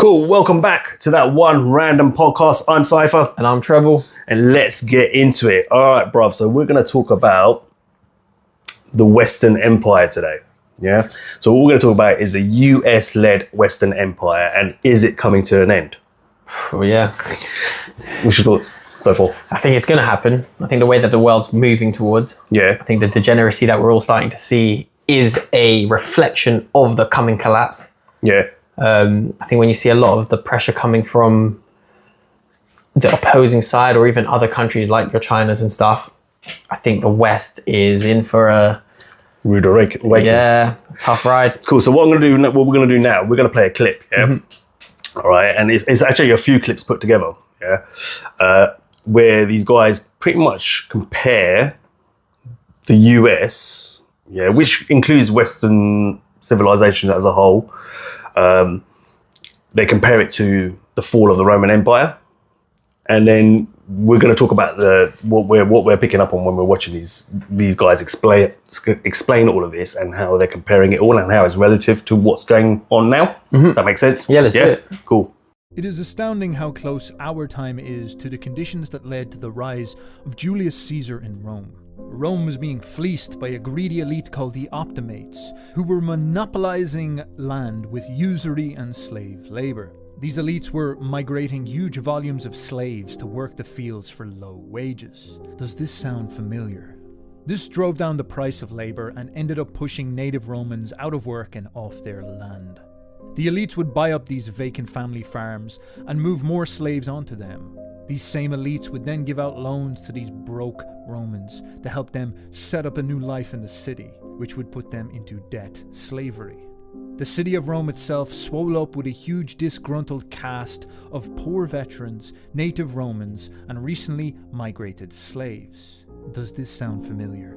Cool, welcome back to that one random podcast. I'm Cypher. And I'm Treble. And let's get into it. All right, bruv. So we're going to talk about the Western Empire today. Yeah. So what we're going to talk about is the US-led Western Empire, and is it coming to an end? Oh, yeah. What's your thoughts so far? I think it's going to happen. I think the way that the world's moving towards. Yeah. I think the degeneracy that we're all starting to see is a reflection of the coming collapse. Yeah. I think when you see a lot of the pressure coming from the opposing side or even other countries like your Chinas and stuff, I think the West is in for a rude awakening. Yeah, tough ride. Cool. So what we're going to do now, we're going to play a clip. Yeah. Mm-hmm. All right. And it's actually a few clips put together. Yeah. Where these guys pretty much compare the US, yeah, which includes Western civilization as a whole. They compare it to the fall of the Roman Empire, and then we're going to talk about what we're picking up on when we're watching these guys explain all of this and how they're comparing it all and how it's relative to what's going on now. Mm-hmm. That makes sense? Yeah, let's do it. Cool. It is astounding how close our time is to the conditions that led to the rise of Julius Caesar in Rome. Rome was being fleeced by a greedy elite called the Optimates, who were monopolizing land with usury and slave labor. These elites were migrating huge volumes of slaves to work the fields for low wages. Does this sound familiar? This drove down the price of labor and ended up pushing native Romans out of work and off their land. The elites would buy up these vacant family farms and move more slaves onto them. These same elites would then give out loans to these broke Romans to help them set up a new life in the city, which would put them into debt slavery. The city of Rome itself swelled up with a huge disgruntled cast of poor veterans, native Romans, and recently migrated slaves. Does this sound familiar?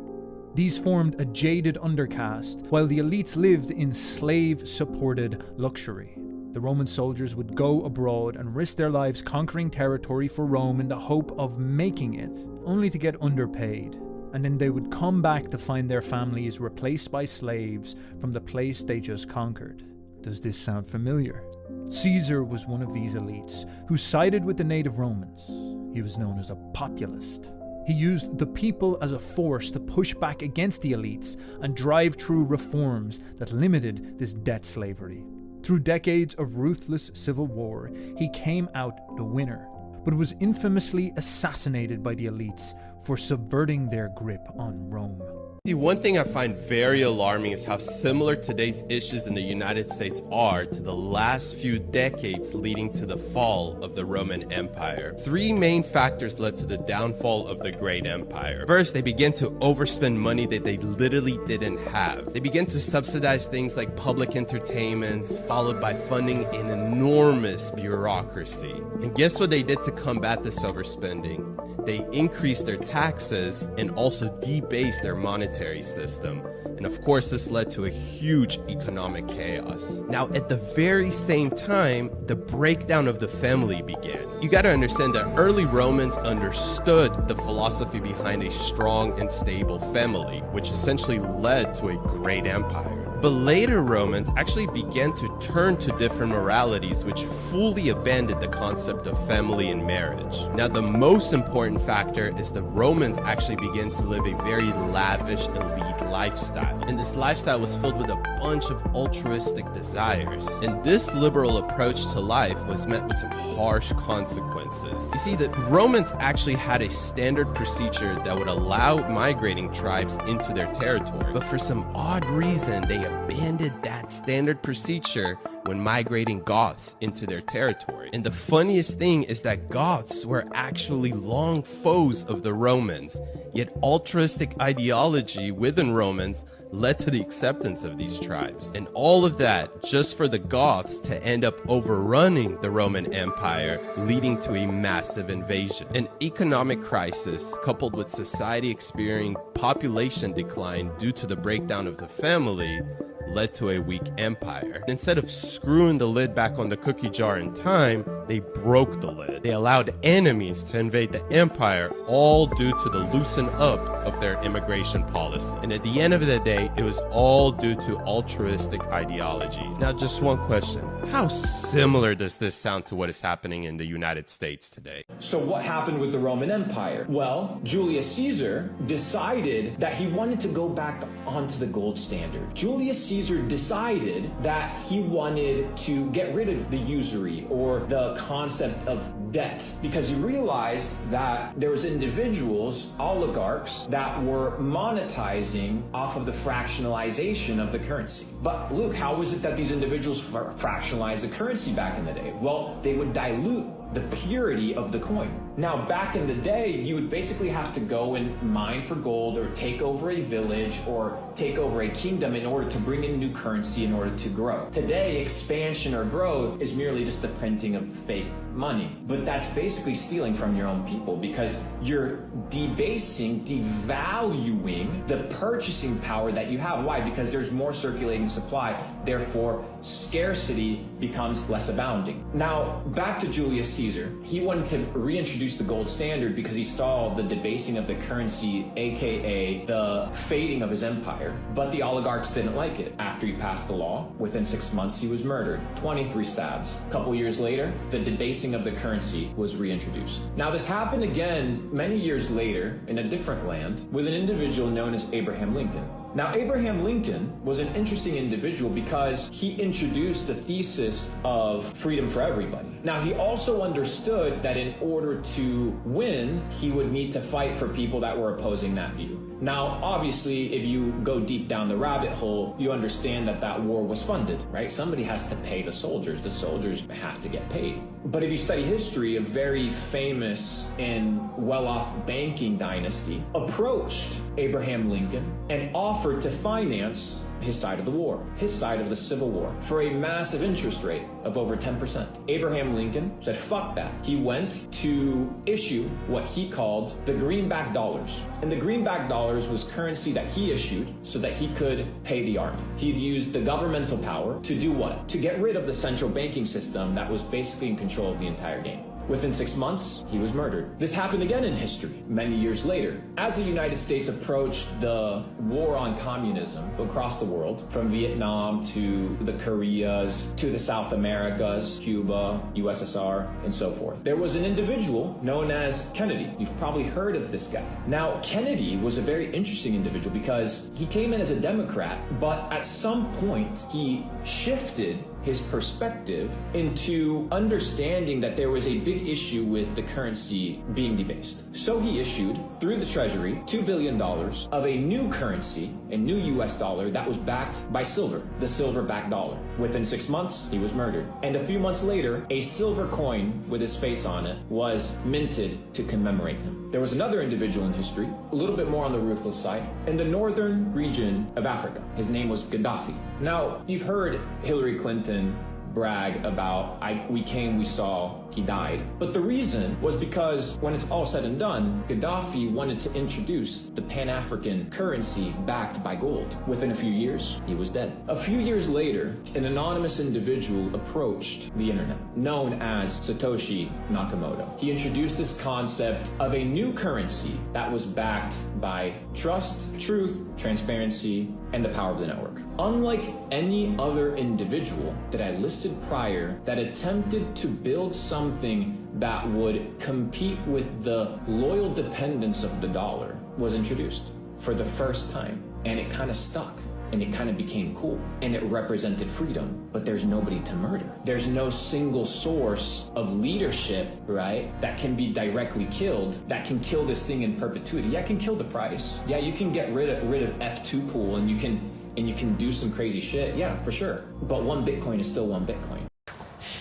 These formed a jaded undercaste, while the elites lived in slave-supported luxury. The Roman soldiers would go abroad and risk their lives conquering territory for Rome in the hope of making it, only to get underpaid. And then they would come back to find their families replaced by slaves from the place they just conquered. Does this sound familiar? Caesar was one of these elites who sided with the native Romans. He was known as a populist. He used the people as a force to push back against the elites and drive through reforms that limited this debt slavery. Through decades of ruthless civil war, he came out the winner, but was infamously assassinated by the elites for subverting their grip on Rome. The one thing I find very alarming is how similar today's issues in the United States are to the last few decades leading to the fall of the Roman Empire. Three main factors led to the downfall of the great empire. First, they began to overspend money that they literally didn't have. They began to subsidize things like public entertainments, followed by funding an enormous bureaucracy. And guess what they did to combat this overspending? They increased their taxes and also debased their monetary system. And of course, this led to a huge economic chaos. Now, at the very same time, the breakdown of the family began. You gotta understand that early Romans understood the philosophy behind a strong and stable family, which essentially led to a great empire. But later Romans actually began to turn to different moralities which fully abandoned the concept of family and marriage. Now, the most important factor is the Romans actually began to live a very lavish, elite lifestyle. And this lifestyle was filled with a bunch of altruistic desires. And this liberal approach to life was met with some harsh consequences. You see, the Romans actually had a standard procedure that would allow migrating tribes into their territory. But for some odd reason, they abandoned that standard procedure when migrating Goths into their territory. And the funniest thing is that Goths were actually long foes of the Romans, yet altruistic ideology within Romans led to the acceptance of these tribes. And all of that just for the Goths to end up overrunning the Roman Empire, leading to a massive invasion. An economic crisis coupled with society experiencing population decline due to the breakdown of the family led to a weak empire. Instead of screwing the lid back on the cookie jar in time, They broke the lid. They allowed enemies to invade the empire, all due to the loosen up of their immigration policy. And at the end of the day, it was all due to altruistic ideologies. Now, just one question. How similar does this sound to what is happening in the United States today? So what happened with the Roman Empire? Well, Julius Caesar decided that he wanted to go back onto the gold standard. Julius Caesar decided that he wanted to get rid of the usury or the concept of debt because he realized that there was individuals, oligarchs, that were monetizing off of the fractionalization of the currency. But Luke, how was it that these individuals fractionalized the currency back in the day? Well, they would dilute the purity of the coin. Now, back in the day, you would basically have to go and mine for gold or take over a village or take over a kingdom in order to bring in new currency in order to grow. Today, expansion or growth is merely just the printing of fake money. But that's basically stealing from your own people because you're debasing, devaluing the purchasing power that you have. Why? Because there's more circulating supply. Therefore, scarcity becomes less abounding. Now, back to Julius Caesar. He wanted to reintroduce the gold standard because he saw the debasing of the currency, aka the fading of his empire. But the oligarchs didn't like it. After he passed the law, within 6 months he was murdered. 23 stabs. A couple years later, the debasing of the currency was reintroduced. Now, this happened again many years later in a different land with an individual known as Abraham Lincoln. Now, Abraham Lincoln was an interesting individual because he introduced the thesis of freedom for everybody. Now, he also understood that in order to win, he would need to fight for people that were opposing that view. Now, obviously, if you go deep down the rabbit hole, you understand that that war was funded, right? Somebody has to pay the soldiers. The soldiers have to get paid. But if you study history, a very famous and well-off banking dynasty approached Abraham Lincoln and offered to finance his side of the war, his side of the Civil War, for a massive interest rate of over 10%. Abraham Lincoln said, fuck that. He went to issue what he called the greenback dollars. And the greenback dollars was currency that he issued so that he could pay the army. He'd used the governmental power to do what? To get rid of the central banking system that was basically in control of the entire game. Within 6 months, he was murdered. This happened again in history, many years later. As the United States approached the war on communism across the world, from Vietnam to the Koreas, to the South Americas, Cuba, USSR, and so forth, there was an individual known as Kennedy. You've probably heard of this guy. Now, Kennedy was a very interesting individual because he came in as a Democrat, but at some point, he shifted his perspective into understanding that there was a big issue with the currency being debased. So he issued, through the Treasury, $2 billion of a new currency, a new US dollar that was backed by silver, the silver-backed dollar. Within 6 months, he was murdered. And a few months later, a silver coin with his face on it was minted to commemorate him. There was another individual in history, a little bit more on the ruthless side, in the northern region of Africa. His name was Gaddafi. Now, you've heard Hillary Clinton brag about, we came, we saw, he died. But the reason was because when it's all said and done, Gaddafi wanted to introduce the Pan-African currency backed by gold. Within a few years, he was dead. A few years later, an anonymous individual approached the internet, known as Satoshi Nakamoto. He introduced this concept of a new currency that was backed by trust, truth, transparency, and the power of the network. Unlike any other individual that I listed prior that attempted to build something that would compete with the loyal dependence of the dollar was introduced for the first time, and it kind of stuck. And it kind of became cool, and it represented freedom, but there's nobody to murder. There's no single source of leadership, right, that can be directly killed, that can kill this thing in perpetuity. Yeah, it can kill the price. Yeah, you can get rid of F2 pool, and you can do some crazy shit. Yeah, for sure. But one Bitcoin is still one Bitcoin.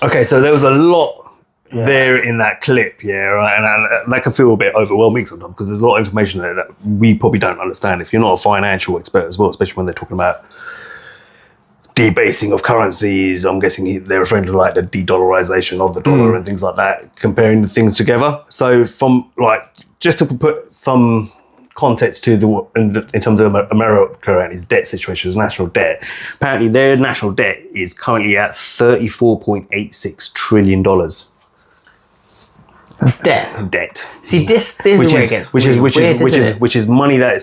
Okay, so there was a lot there in that clip, right? And that can feel a bit overwhelming sometimes because there's a lot of information there that we probably don't understand if you're not a financial expert as well, especially when they're talking about debasing of currencies. I'm guessing they're referring to like the de-dollarization of the dollar and things like that, comparing the things together. So from just to put some context to in terms of America and its debt situation, its national debt, apparently their national debt is currently at $34.86 trillion. Debt. Debt. See, this is where it gets weird, isn't it? Which is money that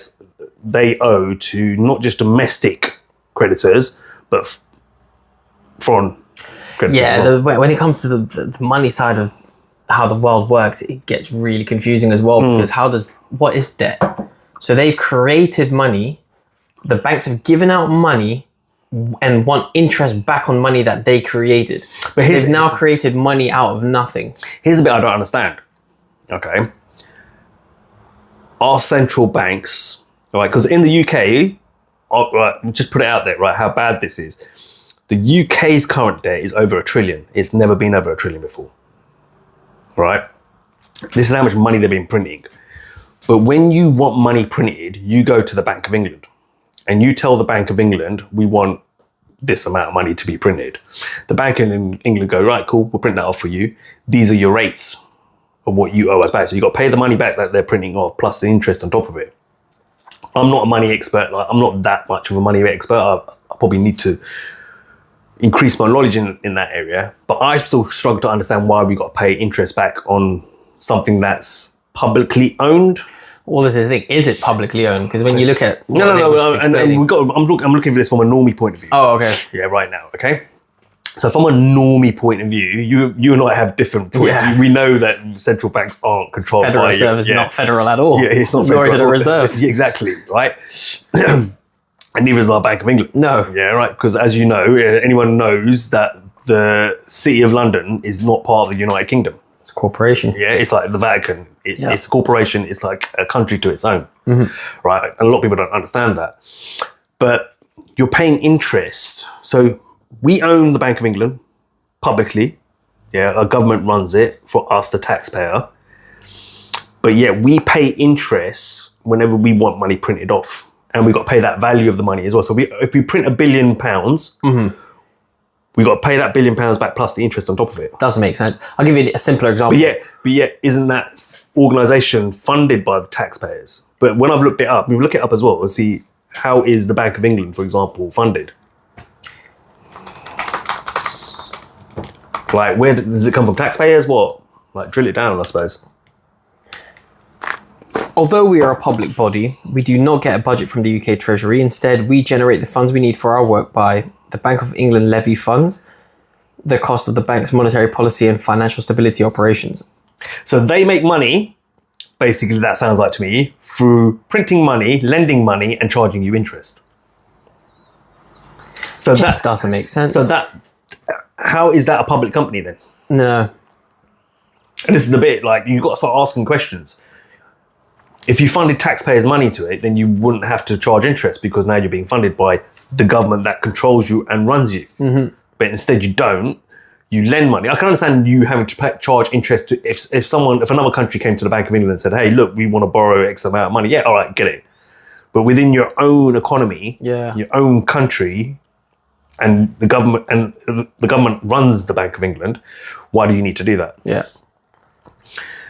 they owe to not just domestic creditors, but foreign creditors. Yeah, as well. when it comes to the money side of how the world works, it gets really confusing as well, because what is debt? So they've created money, the banks have given out money and want interest back on money that they created. But they've now created money out of nothing. Here's the bit I don't understand. Okay. Our central banks, right, because in the UK, right, just put it out there, right, how bad this is. The UK's current debt is over $1 trillion. It's never been over $1 trillion before. Right? This is how much money they've been printing. But when you want money printed, you go to the Bank of England and you tell the Bank of England, we want this amount of money to be printed. The Bank of England go, right, cool, we'll print that off for you. These are your rates of what you owe us back. So you've got to pay the money back that they're printing off plus the interest on top of it. I'm not a money expert. Like, I'm not that much of a money expert. I probably need to increase my knowledge in that area, but I still struggle to understand why we got to pay interest back on something that's publicly owned. Well, this is the thing. Is it publicly owned? Because when you look at no, and I'm looking for this from a normie point of view. Oh, okay. Yeah, right now. Okay. So from a normie point of view, you and I have different points. Yes. We know that central banks aren't controlled Federal by Reserve is not federal at all. Yeah, it's not Nor federal. is it a reserve. Yeah, exactly, right? And neither is our Bank of England. No. Yeah, right. Because as you know, anyone knows that the City of London is not part of the United Kingdom. It's a corporation. Yeah, it's like the Vatican. It's a corporation. It's like a country to its own. Right? And a lot of people don't understand that. But you're paying interest. So we own the Bank of England publicly. Yeah, our government runs it for us, the taxpayer. But yet we pay interest whenever we want money printed off. And we've got to pay that value of the money as well. So if we print £1 billion, we've got to pay that £1 billion back plus the interest on top of it. Doesn't make sense. I'll give you a simpler example. But yet, isn't that organisation funded by the taxpayers? But when I've looked it up, we look it up as well and see how is the Bank of England, for example, funded? Like, where does it come from? Taxpayers? What? Like, drill it down, I suppose. Although we are a public body, we do not get a budget from the UK Treasury. Instead, we generate the funds we need for our work by the Bank of England levy funds, the cost of the bank's monetary policy and financial stability operations. So they make money, basically, that sounds like to me, through printing money, lending money, and charging you interest. So Just doesn't make sense. So how is that a public company then? No. And this is the bit, like, you've got to start asking questions. If you funded taxpayers' money to it, then you wouldn't have to charge interest because now you're being funded by the government that controls you and runs you. But instead you don't. You lend money. I can understand you having to charge interest to if another country came to the Bank of England and said, "Hey, look, we want to borrow X amount of money." Yeah, all right, get it. But within your own economy, your own country, and the government runs the Bank of England, why do you need to do that? Yeah.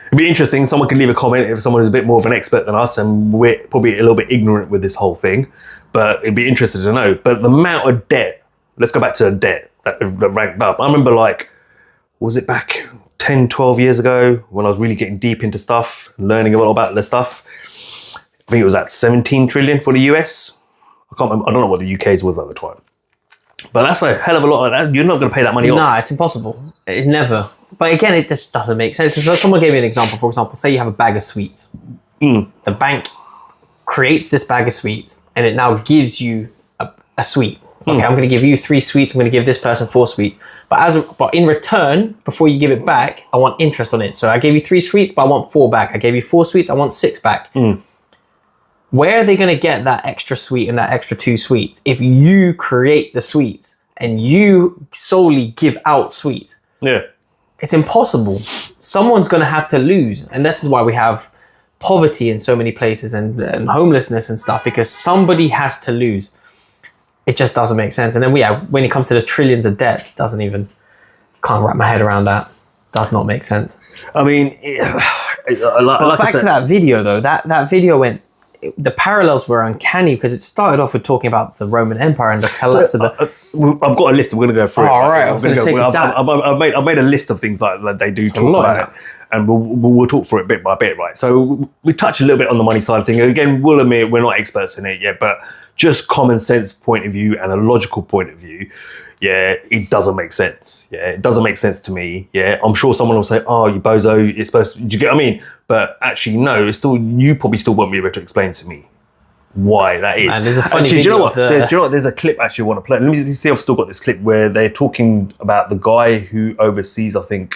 It'd be interesting. Someone could leave a comment if someone is a bit more of an expert than us, and we're probably a little bit ignorant with this whole thing. But it'd be interesting to know. But the amount of debt, let's go back to the debt that ranked up. I remember, like, was it back 10, 12 years ago when I was really getting deep into stuff, learning a lot about this stuff? I think it was at 17 trillion for the US. I can't remember. I don't know what the UK's was at the time. But that's a hell of a lot. You're not going to pay that money off. No, it's impossible. It never. But again, it just doesn't make sense. So someone gave me an example. For example, say you have a bag of sweets. The bank creates this bag of sweets and it now gives you a sweet. Okay, I'm going to give you 3 sweets. I'm going to give this person 4 sweets. But in return, before you give it back, I want interest on it. So I gave you 3 sweets, but I want 4 back. I gave you 4 sweets. I want 6 back. Where are they going to get that extra sweet and that extra 2 sweets if you create the sweets and you solely give out sweets? Yeah. It's impossible. Someone's going to have to lose. And this is why we have poverty in so many places and homelessness and stuff, because somebody has to lose. It just doesn't make sense. And then when it comes to the trillions of debts, can't wrap my head around that. Does not make sense. I mean, But back to that video though, that video went the parallels were uncanny because it started off with talking about the Roman Empire and the collapse of the. I've got a list. We're going to go through it. All right, I was going to say, I've made a list of things like they do talk about it, and we'll talk through it bit by bit, right? So we touch a little bit on the money side of things. Again, we'll admit we're not experts in it yet, but just common sense point of view and a logical point of view. Yeah, it doesn't make sense. Yeah, it doesn't make sense to me. Yeah, I'm sure someone will say, "Oh, you bozo, it's supposed to," do you get what I mean? But actually, no, it's still, you probably still won't be able to explain to me why that is. And there's a funny actually, do you know what? video of Do you know what? There's a clip actually I want to play. Let me see if I've still got this clip where they're talking about the guy who oversees, I think,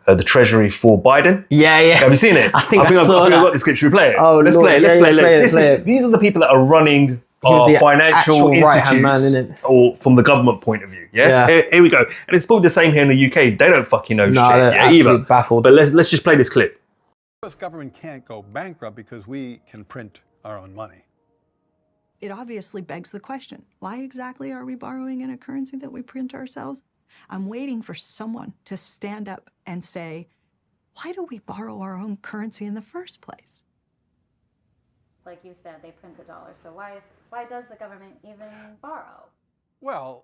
the treasury for Biden. Yeah. Have you seen it? I think I've got this clip. Should we play it? Oh, let's Lord. play it. Let's play it. These are the people that are running the financial right-hand man, institutes, innit? or from the government point of view. Yeah? Here we go. And it's probably the same here in the UK. They don't fucking know shit. They're Either. baffled. But let's just play this clip. The U.S. government can't go bankrupt because we can print our own money. It obviously begs the question, why exactly are we borrowing in a currency that we print ourselves? I'm waiting for someone to stand up and say, why do we borrow our own currency in the first place? Like you said, they print the dollar. So why does the government even borrow? Well,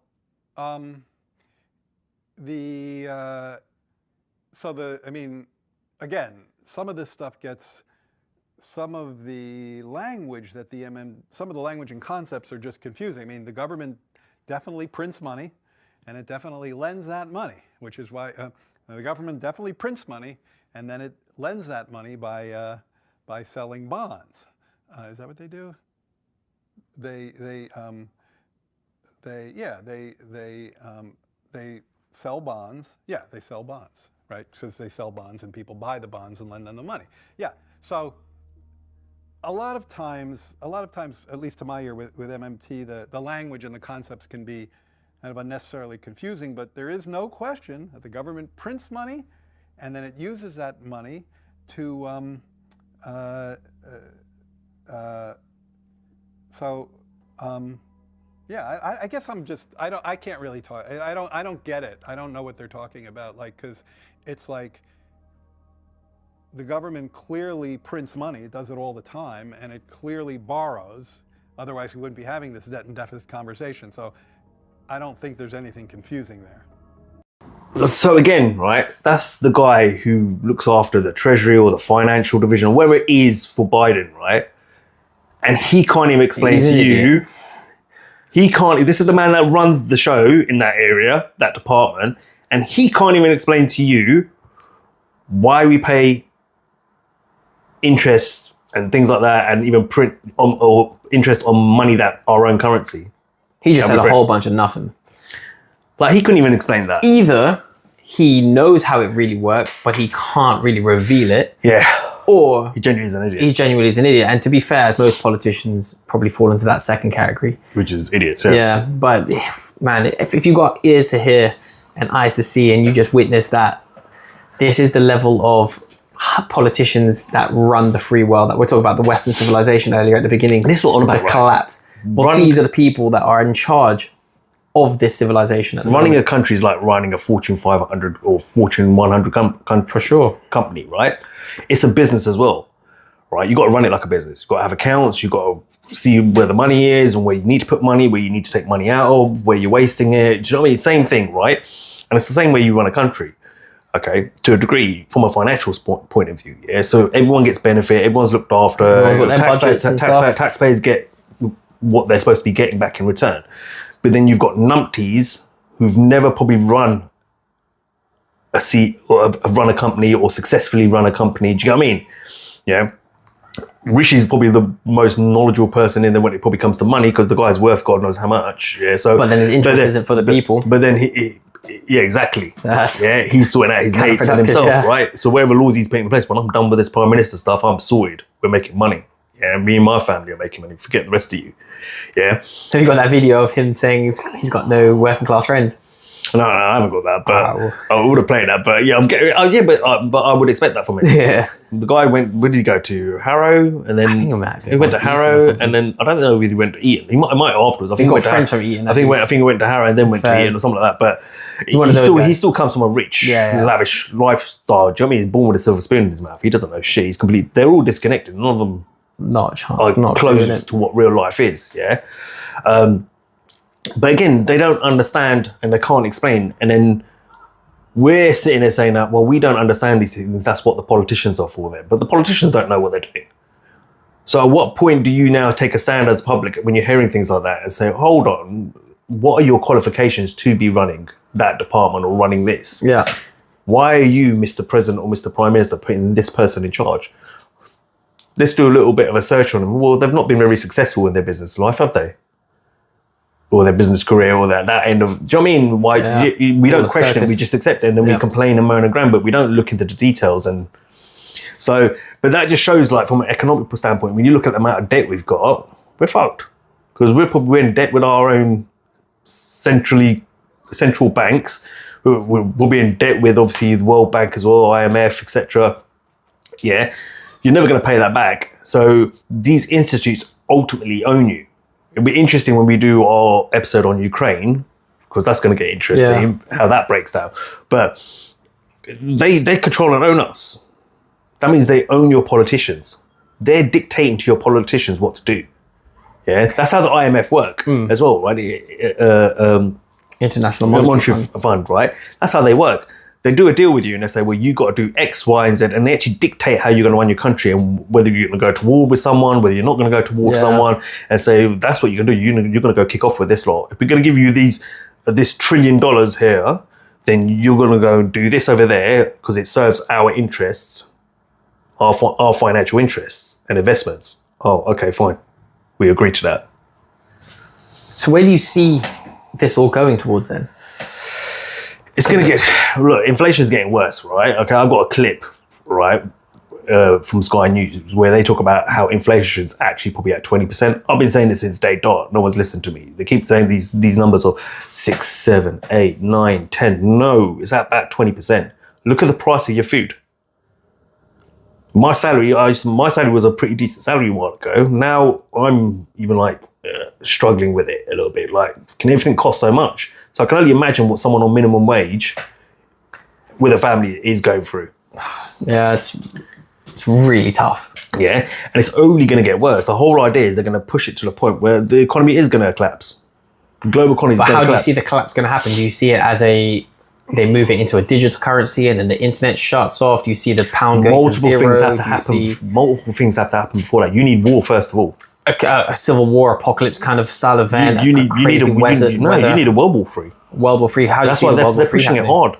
again, some of this stuff gets, some of the language that some of the language and concepts are just confusing. I mean, the government definitely prints money, and it definitely lends that money, which is why the government definitely prints money, and then it lends that money by selling bonds. Is that what they do? They sell bonds. Yeah, they sell bonds, right? Because they sell bonds and people buy the bonds and lend them the money. Yeah. So a lot of times, at least to my ear with MMT, the language and the concepts can be kind of unnecessarily confusing, but there is no question that the government prints money and then it uses that money to I guess I can't really talk. I don't get it. I don't know what they're talking about. Like, because it's like the government clearly prints money. It does it all the time, and it clearly borrows. Otherwise, we wouldn't be having this debt and deficit conversation. So I don't think there's anything confusing there. So again, right, that's the guy who looks after the treasury or the financial division, or whatever it is for Biden, right? And he can't even explain to you. This is the man that runs the show in that area, that department, and he can't even explain to you why we pay interest and things like that, and even print or interest on money that our own currency. He just said a whole bunch of nothing. Like, he couldn't even explain that. Either he knows how it really works, but he can't really reveal it. Yeah. Or he genuinely is an idiot. He genuinely is an idiot. And to be fair, most politicians probably fall into that second category. Which is idiots, yeah. But man, if you've got ears to hear and eyes to see, and you just witness that, this is the level of politicians that run the free world. That we're talking about the Western civilization earlier at the beginning. This is what I'm about, the collapse. Well, these are the people that are in charge of this civilization. Running a country is like running a Fortune 500 or Fortune 100 for sure company, right? It's a business as well, right? You got to run it like a business. You got to have accounts. You got to see where the money is and where you need to put money, where you need to take money out of, where you're wasting it. Do you know what I mean? Same thing, right? And it's the same way you run a country, okay? To a degree, from a financial point of view, yeah? So everyone gets benefit. Everyone's looked after. Taxpayers get what they're supposed to be getting back in return. But then you've got numpties who've never probably run a seat or run a company or successfully run a company. Do you know what I mean? Yeah. Rishi's probably the most knowledgeable person in there when it probably comes to money, because the guy's worth God knows how much. Yeah. So, but then his interest isn't for the people. But then yeah, exactly. Yeah, he's sorting out his mates and himself, right? So whatever laws he's putting in place, when I'm done with this prime minister stuff, I'm sorted. We're making money. Yeah, me and my family are making money. Forget the rest of you. Yeah. So you got that video of him saying he's got no working class friends? No, I haven't got that, but I would have played that. But yeah, I'm getting. But I would expect that from him. Yeah. The guy went. Where did he go to? Harrow, and then he went to Harrow, and then I don't know if he went to Eton. He might afterwards. I think he went friends from Eton. I think he went to Harrow and then went to Eton or something like that. But he still comes from a rich, lavish lifestyle. Do you know what I mean? He's born with a silver spoon in his mouth. He doesn't know shit. He's complete. They're all disconnected. None of them not a chance. are Not closest to what real life is. Yeah. But again, they don't understand and they can't explain. And then we're sitting there saying that, well, we don't understand these things. That's what the politicians are for there. But the politicians don't know what they're doing. So at what point do you now take a stand as a public when you're hearing things like that and say, hold on, what are your qualifications to be running that department or running this? Yeah. Why are you, Mr. President or Mr. Prime Minister, putting this person in charge? Let's do a little bit of a search on them. Well, they've not been very successful in their business life, have they? Or their business career, or that end of. Do you know what I mean? Why we don't question it, we just accept it, and then we complain and moan and groan, but we don't look into the details. And so, but that just shows, like, from an economic standpoint, when you look at the amount of debt we've got, we're fucked because we're in debt with our own central banks. We'll be in debt with obviously the World Bank as well, IMF, etc. Yeah, you're never going to pay that back. So these institutes ultimately own you. It'll be interesting when we do our episode on Ukraine, because that's going to get interesting, how that breaks down. But they control and own us. That means they own your politicians. They're dictating to your politicians what to do. Yeah, that's how the IMF work as well, right? International Monetary Fund, right? That's how they work. They do a deal with you and they say, well, you got to do X, Y, and Z, and they actually dictate how you're going to run your country and whether you're going to go to war with someone, whether you're not going to go to war with someone, and say, that's what you're going to do. You're going to go kick off with this lot. If we're going to give you this $1 trillion here, then you're going to go and do this over there because it serves our interests, our financial interests and investments. Oh, okay, fine. We agree to that. So where do you see this all going towards then? It's going to look, inflation's getting worse, right? Okay, I've got a clip, right, from Sky News where they talk about how inflation is actually probably at 20%. I've been saying this since day dot. No one's listened to me. They keep saying these numbers of 6, 7, 8, 9, 10. No, it's at about 20%. Look at the price of your food. My salary was a pretty decent salary a while ago. Now I'm even like struggling with it a little bit. Like, can everything cost so much? So I can only imagine what someone on minimum wage with a family is going through. Yeah, it's really tough. Yeah, and it's only going to get worse. The whole idea is they're going to push it to the point where the economy is going to collapse. The global economy is going to collapse. But how do you see the collapse going to happen? Do you see it as they move it into a digital currency and then the internet shuts off? Do you see the pound going to zero? Multiple things have to happen before that. You need war, first of all. A civil war, apocalypse kind of style event. You need a World War III. World War III. How do you see That's why the they're pushing it hard.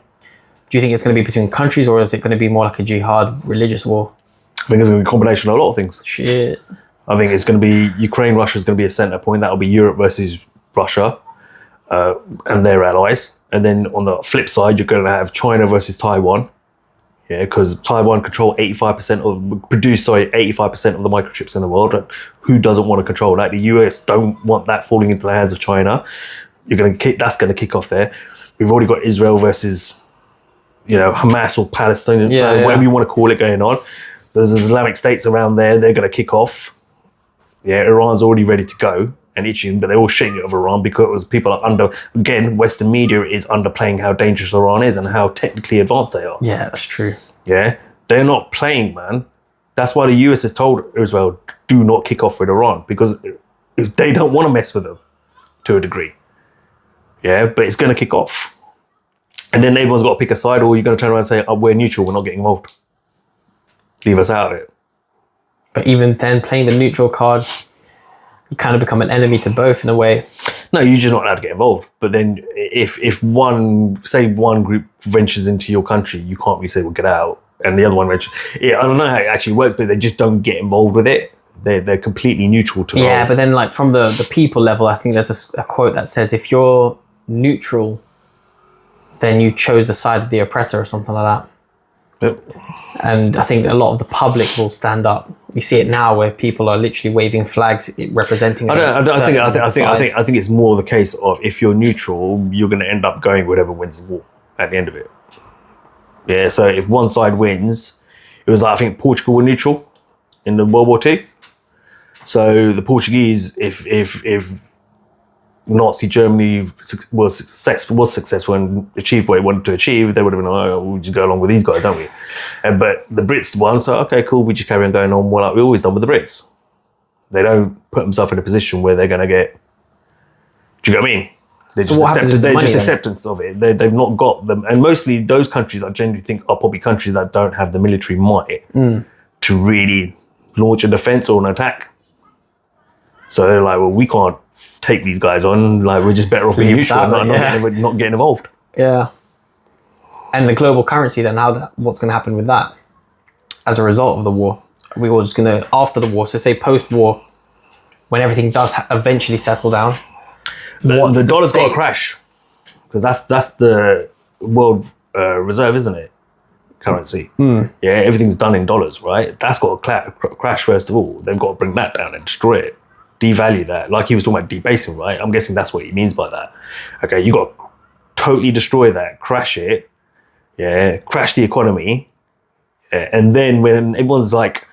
Do you think it's going to be between countries, or is it going to be more like a jihad religious war? I think it's going to be a combination of a lot of things. Shit. I think it's going to be Ukraine, Russia is going to be a center point. That'll be Europe versus Russia and their allies. And then on the flip side, you're going to have China versus Taiwan. Yeah, because Taiwan control 85% of the microchips in the world. And who doesn't want to control that? The US don't want that falling into the hands of China. That's going to kick off there. We've already got Israel versus, Hamas or Palestine, whatever you want to call it, going on. There's Islamic states around there. They're going to kick off. Yeah, Iran's already ready to go and itching, but they're all shitting it of Iran because people are Western media is underplaying how dangerous Iran is and how technically advanced they are. Yeah, that's true. Yeah, they're not playing, man. That's why the US has told Israel, do not kick off with Iran, because they don't want to mess with them to a degree. Yeah, but it's going to kick off. And then everyone's got to pick a side, or you're going to turn around and say, oh, we're neutral, we're not getting involved. Leave us out of it. But even then, playing the neutral card, you kind of become an enemy to both in a way. No, you're just not allowed to get involved. But then if one group ventures into your country, you can't really say, well, get out. And the other one ventures. Yeah, I don't know how it actually works, but they just don't get involved with it. They're completely neutral to Yeah, but then like from the people level, I think there's a quote that says, if you're neutral, then you chose the side of the oppressor or something like that. Yep. And I think a lot of the public will stand up. You see it now where people are literally waving flags representing. I think it's more the case of, if you're neutral, you're going to end up going whatever wins the war at the end of it. Yeah. So if one side wins, it was like, I think Portugal were neutral in the World War II. So the Portuguese, if Nazi Germany was successful and achieved what it wanted to achieve, they would have been like, oh, we'll just go along with these guys, don't we? But the Brits won, so okay, cool, we just carry on going on like we always done with the Brits. They don't put themselves in a position where they're going to get. Do you get what I mean? They So just what happens accept, with the they're money just then? acceptance of it. They've not got them, and mostly those countries I generally think are probably countries that don't have the military might to really launch a defense or an attack. So they're like, well, we can't take these guys on. Like, we're just better off being leave us neutral and out of it, not getting involved. Yeah. And the global currency then, what's going to happen with that as a result of the war? Are we all just going to, after the war, so say post-war, when everything does eventually settle down, The dollar's got to crash because that's the world reserve, isn't it? Currency. Yeah, everything's done in dollars, right? That's got to crash first of all. They've got to bring that down and destroy it, devalue that. Like he was talking about debasing, right? I'm guessing that's what he means by that. Okay, you got to totally destroy that, crash it, yeah, crash the economy, and then when everyone's like,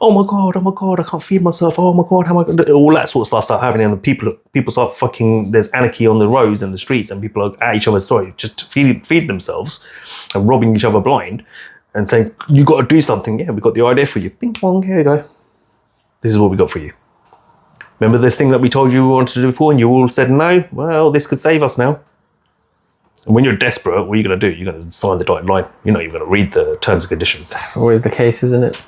oh my god, I can't feed myself. Oh my god, how am I going to, all that sort of stuff start happening, and the people start fucking. There's anarchy on the roads and the streets, and people are at each other's throats just to feed themselves, and robbing each other blind, and saying you got to do something. Yeah, we got the idea for you. Bing bong, here you go. This is what we got for you. Remember this thing that we told you we wanted to do before, and you all said no. Well, this could save us now. And when you're desperate, what are you going to do? You're going to sign the dotted line. You're not even going to read the terms and conditions. That's always the case, isn't it?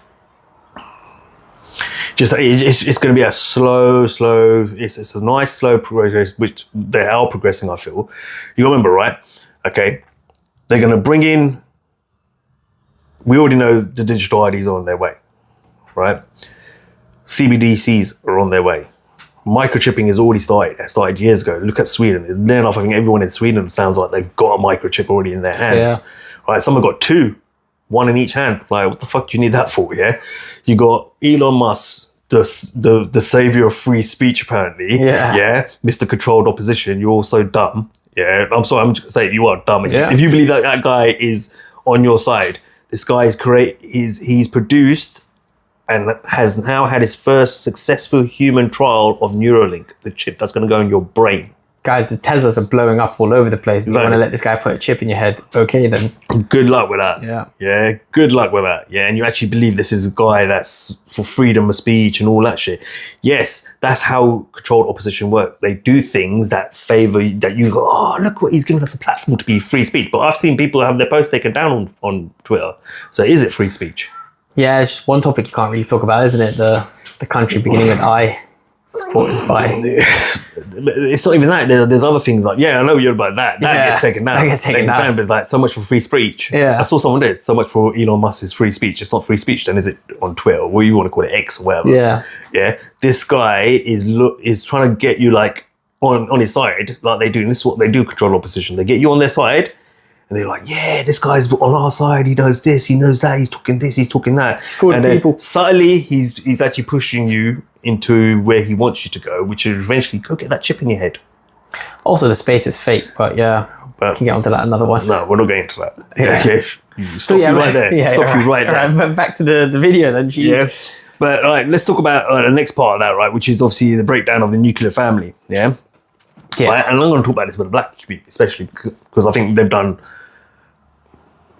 Just it's going to be a slow. It's a nice slow progress, which they are progressing. I feel. You remember, right? Okay, they're going to bring in. We already know the digital IDs are on their way, right? CBDCs are on their way. Microchipping has already started. It started years ago. Look at Sweden. Near enough, I think everyone in Sweden sounds like they've got a microchip already in their hands. Yeah. Right? Some have got two. One in each hand. Like, what the fuck do you need that for? Yeah, you got Elon Musk, the savior of free speech, apparently. Yeah, Mr. Controlled Opposition. You're also dumb. Yeah, I'm sorry. I'm just saying you are dumb. Yeah. If you believe that guy is on your side, this guy is he's produced and has now had his first successful human trial of Neuralink, the chip that's going to go in your brain. Guys, the Teslas are blowing up all over the place. If you want to let this guy put a chip in your head, okay then. Good luck with that. Yeah, good luck with that. Yeah, and you actually believe this is a guy that's for freedom of speech and all that shit. Yes, that's how controlled opposition work. They do things that favor, that you go, oh, look what he's giving us a platform to be free speech. But I've seen people have their posts taken down on Twitter. So is it free speech? Yeah, it's just one topic you can't really talk about, isn't it? The country beginning with I. Supported by. It's not even that. There's other things like, yeah, I know you're about that. That gets taken down. That gets taken down. But it's like so much for free speech. Yeah. I saw someone did so much for Elon Musk's free speech. It's not free speech then, is it? On Twitter, or you want to call it X or whatever. Yeah. Yeah. This guy is trying to get you like on his side, like they do. And this is what they do. Control opposition. They get you on their side. And they're like, yeah, this guy's on our side. He knows this. He knows that. He's talking this. He's talking that. He's for and the people. Subtly, he's actually pushing you into where he wants you to go, which is eventually go get that chip in your head. Also, the space is fake, but yeah, we can get onto that another one. No, we're not getting to that. Yeah. Stop you right there. Yeah, Stop you right there. Right, back to the video then. Yeah. But all right, let's talk about the next part of that, right, which is obviously the breakdown of the nuclear family. Yeah. Yeah. Right? And I'm going to talk about this with the black community, especially because I think they've done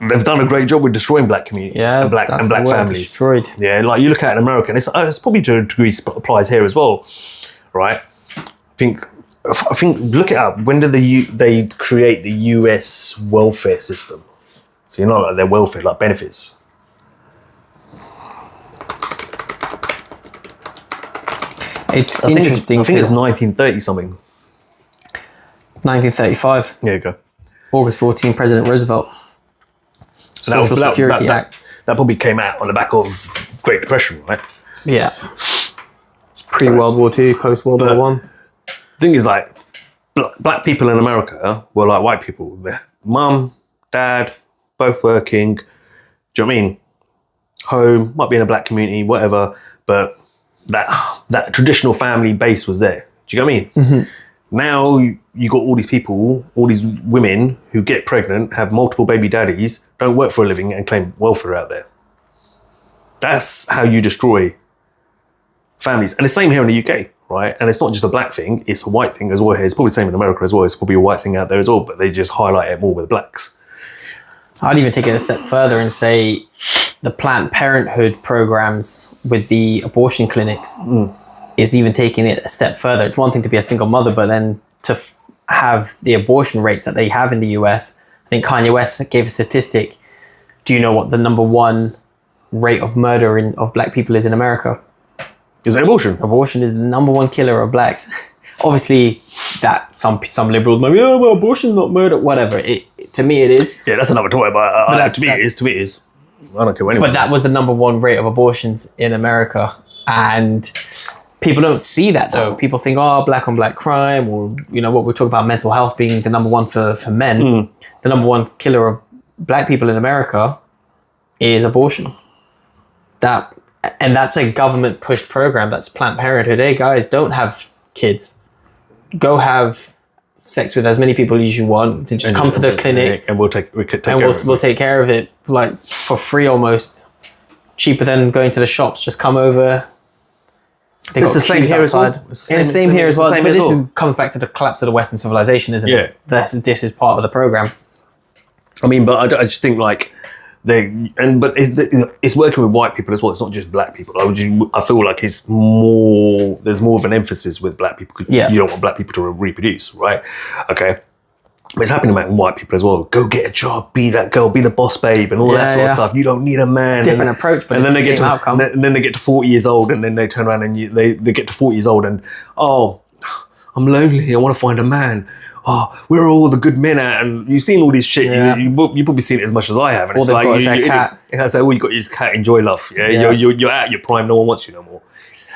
a great job with destroying black communities and black families. Destroyed. Yeah, like you look at it in America, and it's probably to a degree applies here as well, right? I think look it up. When did they create the U.S. welfare system? So you know, like their welfare, like benefits. It's interesting. I think it's 1930 something. 1935. There you go. August 14, President Roosevelt. Social Security Act. That probably came out on the back of Great Depression, right? Yeah. Pre-World War II, post-World War One. The thing is, like, black people in America were like white people. Their mum, dad, both working. Do you know what I mean? Home, might be in a black community, whatever. But that traditional family base was there. Do you know what I mean? Mm-hmm. Now you got all these people, all these women who get pregnant, have multiple baby daddies, don't work for a living and claim welfare out there. That's how you destroy families. And the same here in the UK, right? And it's not just a black thing, it's a white thing as well here. It's probably the same in America as well. It's probably a white thing out there as well, but they just highlight it more with blacks. I'd even take it a step further and say the Planned Parenthood programs with the abortion clinics. is even taking it a step further. It's one thing to be a single mother, but then to have the abortion rates that they have in the US. I think Kanye West gave a statistic. Do you know what the number one rate of murder of black people is in America? Is it abortion? Abortion is the number one killer of blacks. Obviously, that some liberals might be, oh, well, abortion's not murder, whatever. To me, it is. Yeah, that's another talk. But to me, it is. To me, it is. I don't care what anyone But that says. was the number one rate of abortions in America, and people don't see that though. People think, oh, black on black crime, or you know what we're talking about, mental health being the number one for men. The number one killer of black people in America is abortion. And that's a government pushed program. That's Planned Parenthood. Hey guys, don't have kids. Go have sex with as many people as you want. To just come to the clinic, and we'll take care of it like for free, almost cheaper than going to the shops. Just come over. It's the same here as well. It's the same here as well. But this comes back to the collapse of the Western civilization, isn't it? This is part of the program. I mean, but I just think like it's working with white people as well. It's not just black people. I feel like there's more of an emphasis with black people because you don't want black people to reproduce, right? Okay. But it's happening with white people as well. Go get a job, be that girl, be the boss babe, and all that sort of stuff. You don't need a man. Different approach, but then they get to outcome. And then they get to 40 years old, and then they turn around and they get to 40 years old, and I'm lonely. I want to find a man. Oh, where are all the good men at? And you've seen all this shit. Yeah. You probably seen it as much as I have. And All it's they've like got is their cat. It's like all you got is cat. Enjoy love. Yeah, you're at your prime. No one wants you no more.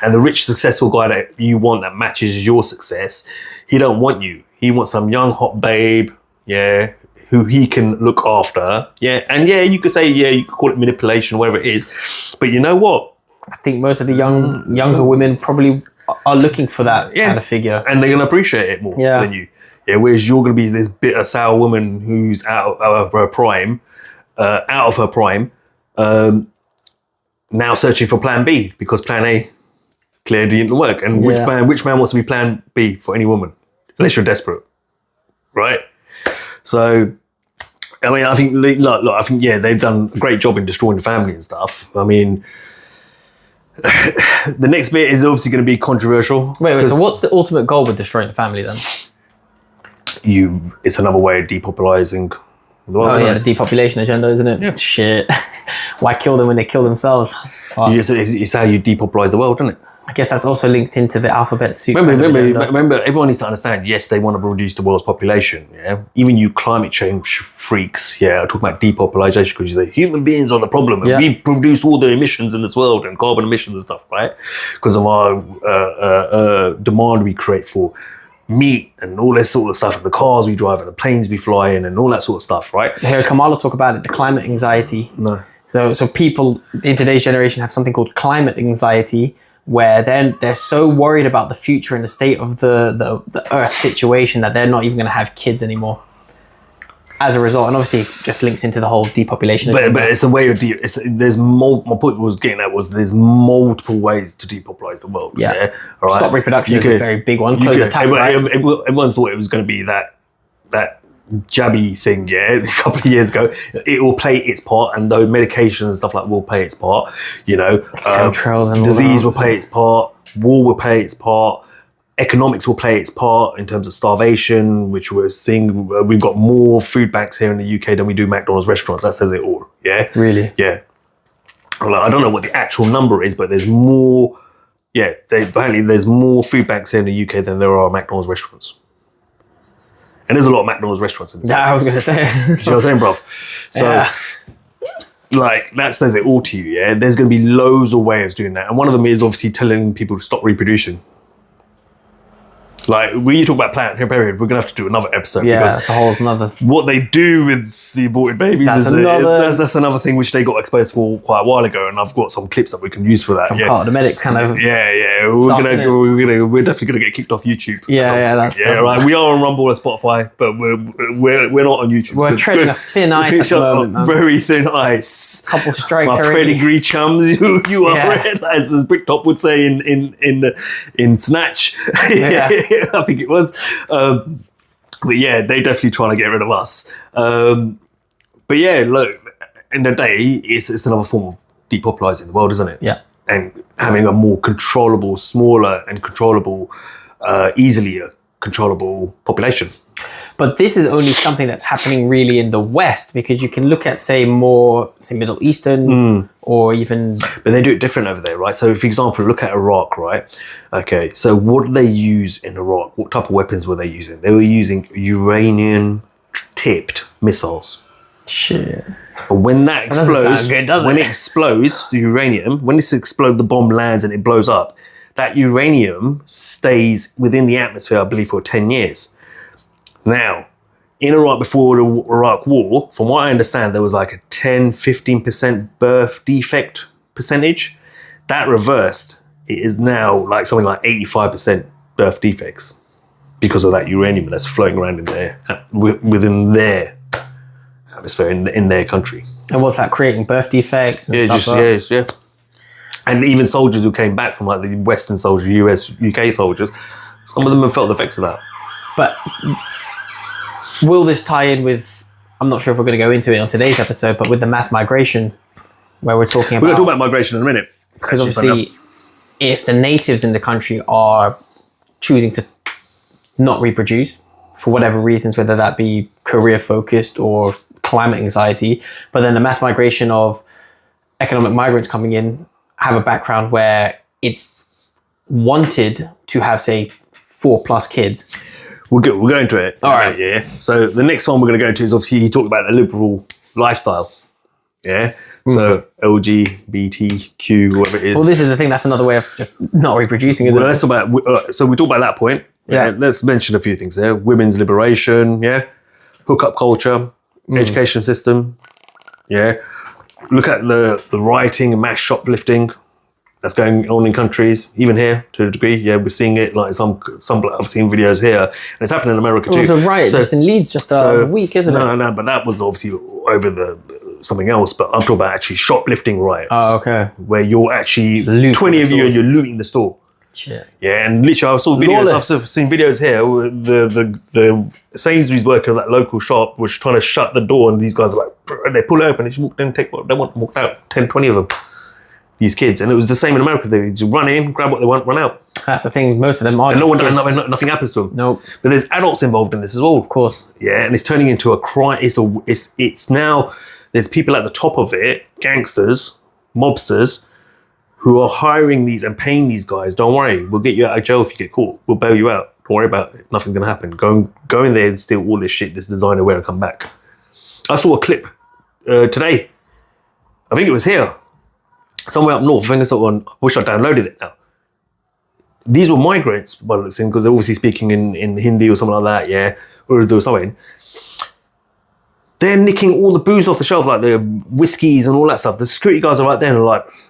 And the rich, successful guy that you want that matches your success, he don't want you. He wants some young hot babe. Yeah, who he can look after. Yeah, and you could say you could call it manipulation, whatever it is. But you know what? I think most of the younger women probably are looking for that kind of figure, and they're gonna appreciate it more than you. Yeah, whereas you're going to be this bitter, sour woman who's out of her prime, now searching for Plan B because Plan A clearly didn't work. And which man wants to be Plan B for any woman, unless you're desperate, right? So, I mean, I think they've done a great job in destroying the family and stuff. I mean, the next bit is obviously going to be controversial. Wait. So, what's the ultimate goal with destroying the family then? It's another way of depopulizing the world. The depopulation agenda, isn't it? Yeah. Shit. Why kill them when they kill themselves? It's how you depopulize the world, isn't it? I guess that's also linked into the alphabet soup. Remember, everyone needs to understand, yes, they want to reduce the world's population, yeah? Even you climate change freaks, are talking about depopulation because you say human beings are the problem and we produce all the emissions in this world and carbon emissions and stuff, right? Because of our demand we create for meat and all this sort of stuff, and the cars we drive and the planes we fly in and all that sort of stuff, right? Here, Kamala talk about it, the climate anxiety. No. So people in today's generation have something called climate anxiety, where they're so worried about the future and the state of the Earth situation that they're not even going to have kids anymore. As a result, and obviously just links into the whole depopulation. But it's a way of my point was getting at was there's multiple ways to depopulize the world. Yeah. All right? Stop reproduction is a very big one. Close the tap, right? Everyone thought it was going to be that jabby thing, a couple of years ago. It will play its part, and though medication and stuff like will play its part, chemtrails and disease will play its part, war will play its part, economics will play its part in terms of starvation, which we're seeing. We've got more food banks here in the UK than we do McDonald's restaurants. That says it all. Yeah. Really? Yeah. Well, I don't know what the actual number is, but there's more. Yeah, apparently there's more food banks here in the UK than there are McDonald's restaurants. And there's a lot of McDonald's restaurants in the UK. I was going to say. You know what I'm saying, bruv? So, that says it all to you, yeah? There's going to be loads of ways of doing that. And one of them is obviously telling people to stop reproducing. Like, when you talk about Planned Parenthood, we're going to have to do another episode. Yeah, because that's a whole other... What they do with the aborted babies that's another thing which they got exposed for quite a while ago, and I've got some clips that we can use for that. Some part of the medics kind of... We're definitely going to get kicked off YouTube. That's right. We are on Rumble and Spotify, but we're not on YouTube. We're treading a thin ice at the moment, man. Very thin ice. Couple strikes My already. pedigree chums, you are red, as Bricktop would say in Snatch. I think it was. But they're definitely trying to get rid of us. But look, in the day, it's another form of depopulizing the world, isn't it? Yeah. having a more controllable, smaller and controllable, easily controllable population. But this is only something that's happening really in the West, because you can look at, say, Middle Eastern or even... But they do it different over there, right? So, for example, look at Iraq, right? Okay, so what did they use in Iraq? What type of weapons were they using? They were using uranium-tipped missiles. Shit. But when that explodes, sound good, does when it? it explodes, the uranium, when this explodes, the bomb lands and it blows up, that uranium stays within the atmosphere, I believe, for 10 years. Now, in Iraq, before the Iraq War, from what I understand, there was like a 10-15% birth defect percentage. That reversed. It is now like something like 85% birth defects because of that uranium that's floating around in there, within their atmosphere, in their country. And what's that creating? Birth defects and stuff like that? Yeah. And even soldiers who came back from like the Western soldiers, US, UK soldiers, some of them have felt the effects of that. But will this tie in with, I'm not sure if we're going to go into it on today's episode, but with the mass migration, where we're talking about... We're going to talk about migration in a minute. Because obviously, if the natives in the country are choosing to not reproduce, for whatever reasons, whether that be career-focused or climate anxiety, but then the mass migration of economic migrants coming in have a background where it's wanted to have, say, 4+ kids. We'll go into it. All right. Yeah. So the next one we're going to go into is obviously he talked about the liberal lifestyle. Yeah. So LGBTQ, whatever it is. Well, this is the thing. That's another way of just not reproducing, isn't it? Let's talk about. So we talk about that point. Yeah. Let's mention a few things there. Women's liberation. Yeah. Hookup culture. Education system. Yeah. Look at the rioting and mass shoplifting that's going on in countries, even here to a degree. Yeah, we're seeing it. Like some I've seen videos here, and it's happening in America too. It was a riot just in Leeds just the other week, isn't it? No, but that was obviously over something else. But I'm talking about actually shoplifting riots. Oh, okay. Where you're actually Looting 20 of the you and stores. you're looting the store. Shit. Yeah, and literally I saw videos. Lawless. I've seen videos here. Where the Sainsbury's worker at that local shop was trying to shut the door, and these guys are like, they pull it open, they just walk in, take what they want, walk out. 10, 20 of them. These kids, and it was the same in America. They just run in, grab what they want, run out. That's the thing. Most of them are And just kids. nothing happens to them. Nope. But there's adults involved in this as well. Of course. Yeah, and it's turning into a crime. It's now there's people at the top of it, gangsters, mobsters, who are hiring these and paying these guys. Don't worry, we'll get you out of jail if you get caught. We'll bail you out. Don't worry about it. Nothing's gonna happen. Go in there and steal all this shit, this designer wear, and come back. I saw a clip today. I think it was here. Somewhere up north, I think it's on. I wish I downloaded it now. These were migrants, by the looks of it, because they're obviously speaking in Hindi or something like that, yeah, or something. They're nicking all the booze off the shelf, like the whiskeys and all that stuff. The security guys are right there, and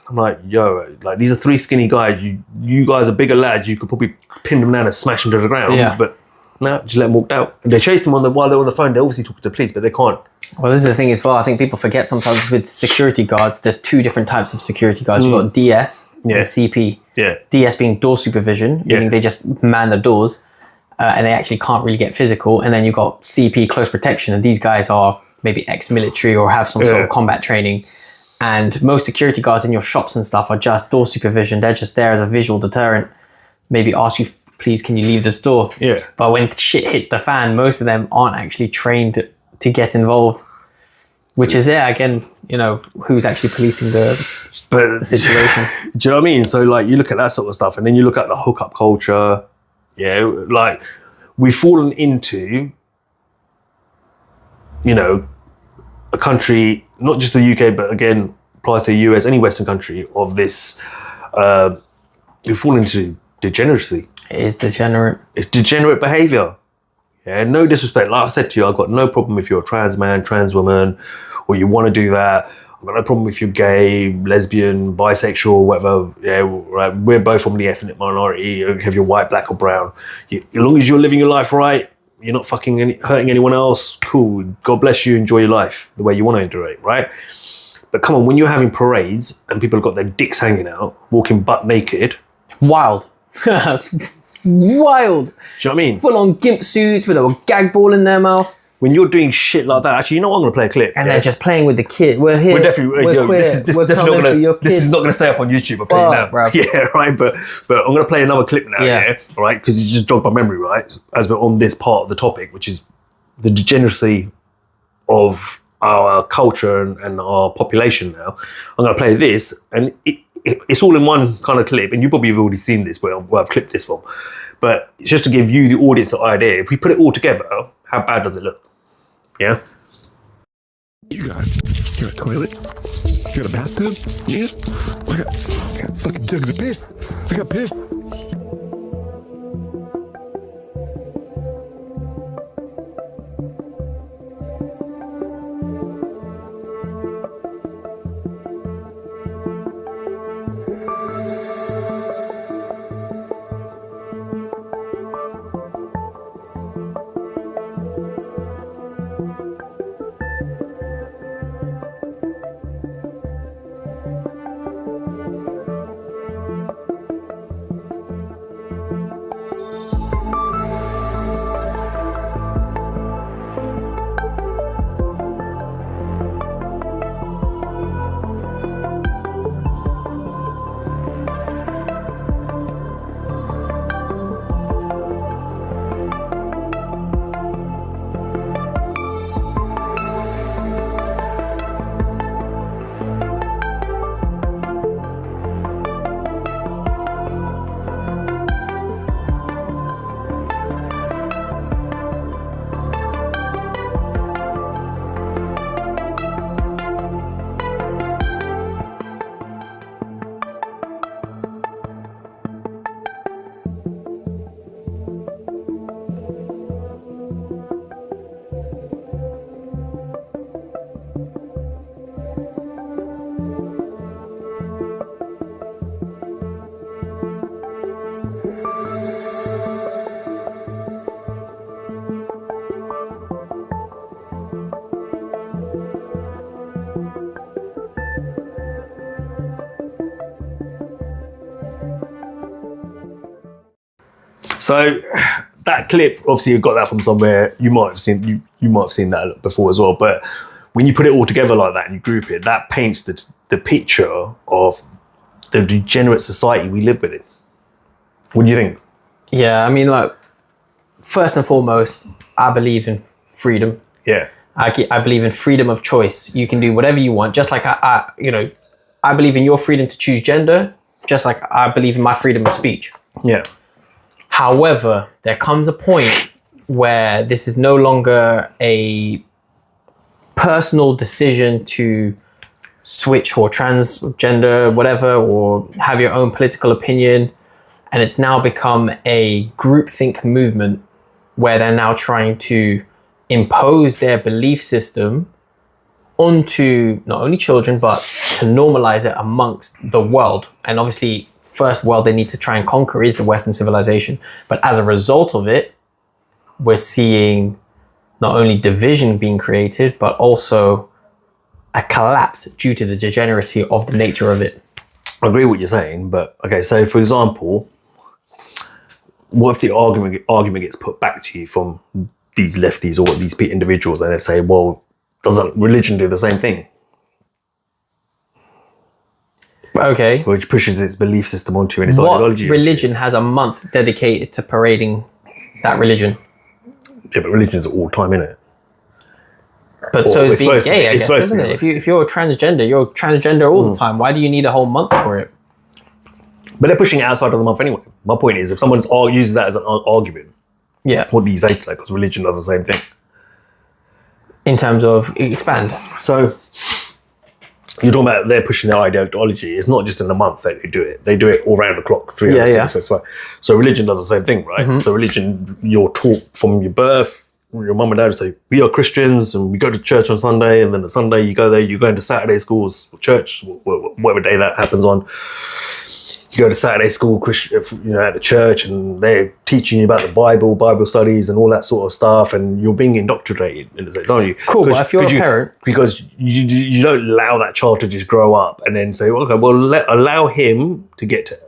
I'm like, yo, like these are 3 skinny guys. You guys are bigger lads. You could probably pin them down and smash them to the ground. Yeah. But no, just let them walk out. And they chased them while they're on the phone. They're obviously talking to the police, but they can't. Well, this is the thing as well. I think people forget sometimes with security guards, there's 2 different types of security guards. You've got DS and CP. Yeah. DS being door supervision, meaning they just man the doors and they actually can't really get physical. And then you've got CP, close protection, and these guys are maybe ex-military or have some sort of combat training. And most security guards in your shops and stuff are just door supervision. They're just there as a visual deterrent. Maybe ask you, please, can you leave the store? Yeah. But when shit hits the fan, most of them aren't actually trained to get involved. Which is there again, you know, who's actually policing the situation. Do you know what I mean? So like you look at that sort of stuff, and then you look at the hookup culture. Yeah, like we've fallen into, you know, a country, not just the UK, but again, applies to the US, any Western country, of this, we've fallen into degeneracy. It is degenerate. It's degenerate behaviour. Yeah, no disrespect. Like I said to you, I've got no problem if you're a trans man, trans woman, or you want to do that. I've got no problem if you're gay, lesbian, bisexual, whatever. Yeah, right. We're both from the ethnic minority. If you're white, black, or brown, as long as you're living your life right, you're not fucking hurting anyone else. Cool. God bless you. Enjoy your life the way you want to enjoy it, right? But come on, when you're having parades and people have got their dicks hanging out, walking butt naked, wild. That's wild. Do you know what I mean? Full on gimp suits with a gag ball in their mouth. when you're doing shit like that, actually, you know what? I'm going to play a clip. And they're just playing with the kid. We're here. We're definitely, this is definitely not going to. This is not going to stay up on YouTube. I'm telling you now. Bruv. Yeah, right. But I'm going to play another clip now. Yeah, all right. Because you just jogged my memory, right? As we're on this part of the topic, which is the degeneracy of our culture and our population. Now, I'm going to play this, and it's all in one kind of clip. And you probably have already seen this where I've clipped this from. But it's just to give you, the audience, an idea. If we put it all together, how bad does it look? Yeah. You got a toilet? You got a bathtub? Yeah. I got fucking jugs of piss. I got piss. So that clip, obviously, you got that from somewhere. You might have seen that before as well. But when you put it all together like that and you group it, that paints the picture of the degenerate society we live within. What do you think? Yeah, I mean, like, first and foremost, I believe in freedom. Yeah. I believe in freedom of choice. You can do whatever you want. Just like I believe in your freedom to choose gender. Just like I believe in my freedom of speech. Yeah. However, there comes a point where this is no longer a personal decision to switch or transgender, whatever, or have your own political opinion. And it's now become a groupthink movement where they're now trying to impose their belief system onto not only children, but to normalize it amongst the world. And obviously, first world they need to try and conquer is the Western civilization. But as a result of it, we're seeing not only division being created, but also a collapse due to the degeneracy of the nature of it. I agree with what you're saying, but okay, so for example, what if the argument gets put back to you from these lefties or these individuals, and they say, well, doesn't religion do the same thing? Okay. Which pushes its belief system onto you and its ideology. What religion has a month dedicated to parading that religion? Yeah, but religion is all time, innit? But so is being gay, I guess, isn't it? If you're transgender all the time. Why do you need a whole month for it? But they're pushing it outside of the month anyway. My point is, if someone uses that as an argument, yeah, what do you say to that? Because religion does the same thing. In terms of expand. So you're talking about they're pushing their ideology. It's not just in a month that they do it. They do it all around the clock, 365. So religion does the same thing, right? Mm-hmm. So religion, you're taught from your birth. Your mum and dad say, we are Christians and we go to church on Sunday, and then the Sunday you go there, you go into Saturday schools, church, whatever day that happens on. You go to Saturday school, at the church, and they're teaching you about the Bible studies and all that sort of stuff, and you're being indoctrinated in a sense, aren't you? Cool, but if you're a parent... Because you don't allow that child to just grow up and then say, well, okay, well, allow him to get to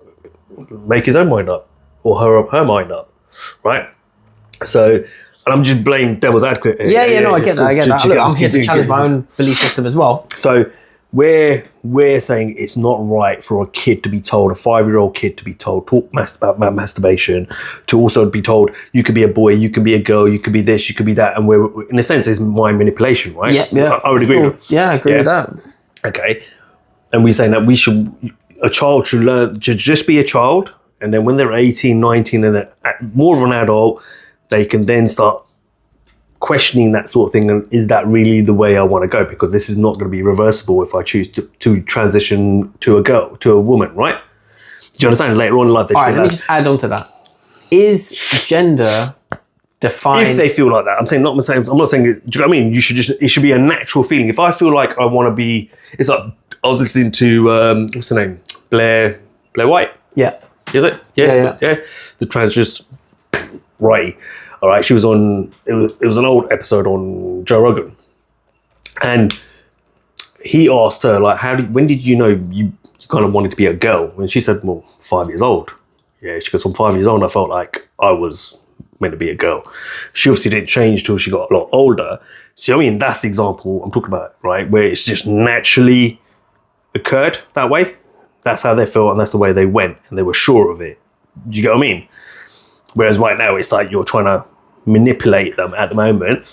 make his own mind up, or her mind up, right? So And I'm just playing devil's advocate. No, I get that. Look, I'm here to challenge my own belief system as well. So we're saying it's not right for a kid to be told, a 5-year-old kid to be told, talk about masturbation, to also be told you could be a boy, you can be a girl, you could be this, you could be that, and we're in a sense it's mind manipulation, right? Yeah. I would agree with. Yeah, I agree with that. Okay, and we're saying that a child should learn to just be a child, and then when they're 18, 19, and they're more of an adult, they can then start questioning that sort of thing, and is that really the way I want to go? Because this is not going to be reversible if I choose to transition to a woman, right? Do you understand? Later on in life, all right, let me just add on to that. Is gender defined? If they feel like that, I'm not saying. Do you know what I mean? It should be a natural feeling. If I feel like I want to be, it's like I was listening to what's her name, Blair White. Yeah. Is it? Yeah. The transgender righty. All right, she was on. It was an old episode on Joe Rogan, and he asked her like, when did you know you kind of wanted to be a girl? And she said, well, 5 years old. Yeah, she goes, from 5 years old, I felt like I was meant to be a girl. She obviously didn't change till she got a lot older. So I mean, that's the example I'm talking about, right? Where it's just naturally occurred that way. That's how they felt, and that's the way they went, and they were sure of it. Do you get what I mean? Whereas right now, it's like you're trying to manipulate them at the moment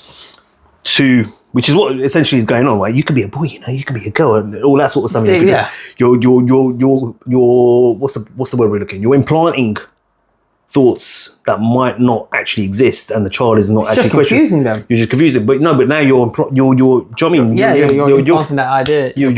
which is what essentially is going on, right? You could be a boy, you could be a girl, and all that sort of stuff. Yeah. You're what's the word we're looking? You're implanting thoughts that might not actually exist, and the child is not actually confusing them. You're just confusing, but now you're do you know what I mean? You're planting that idea. You're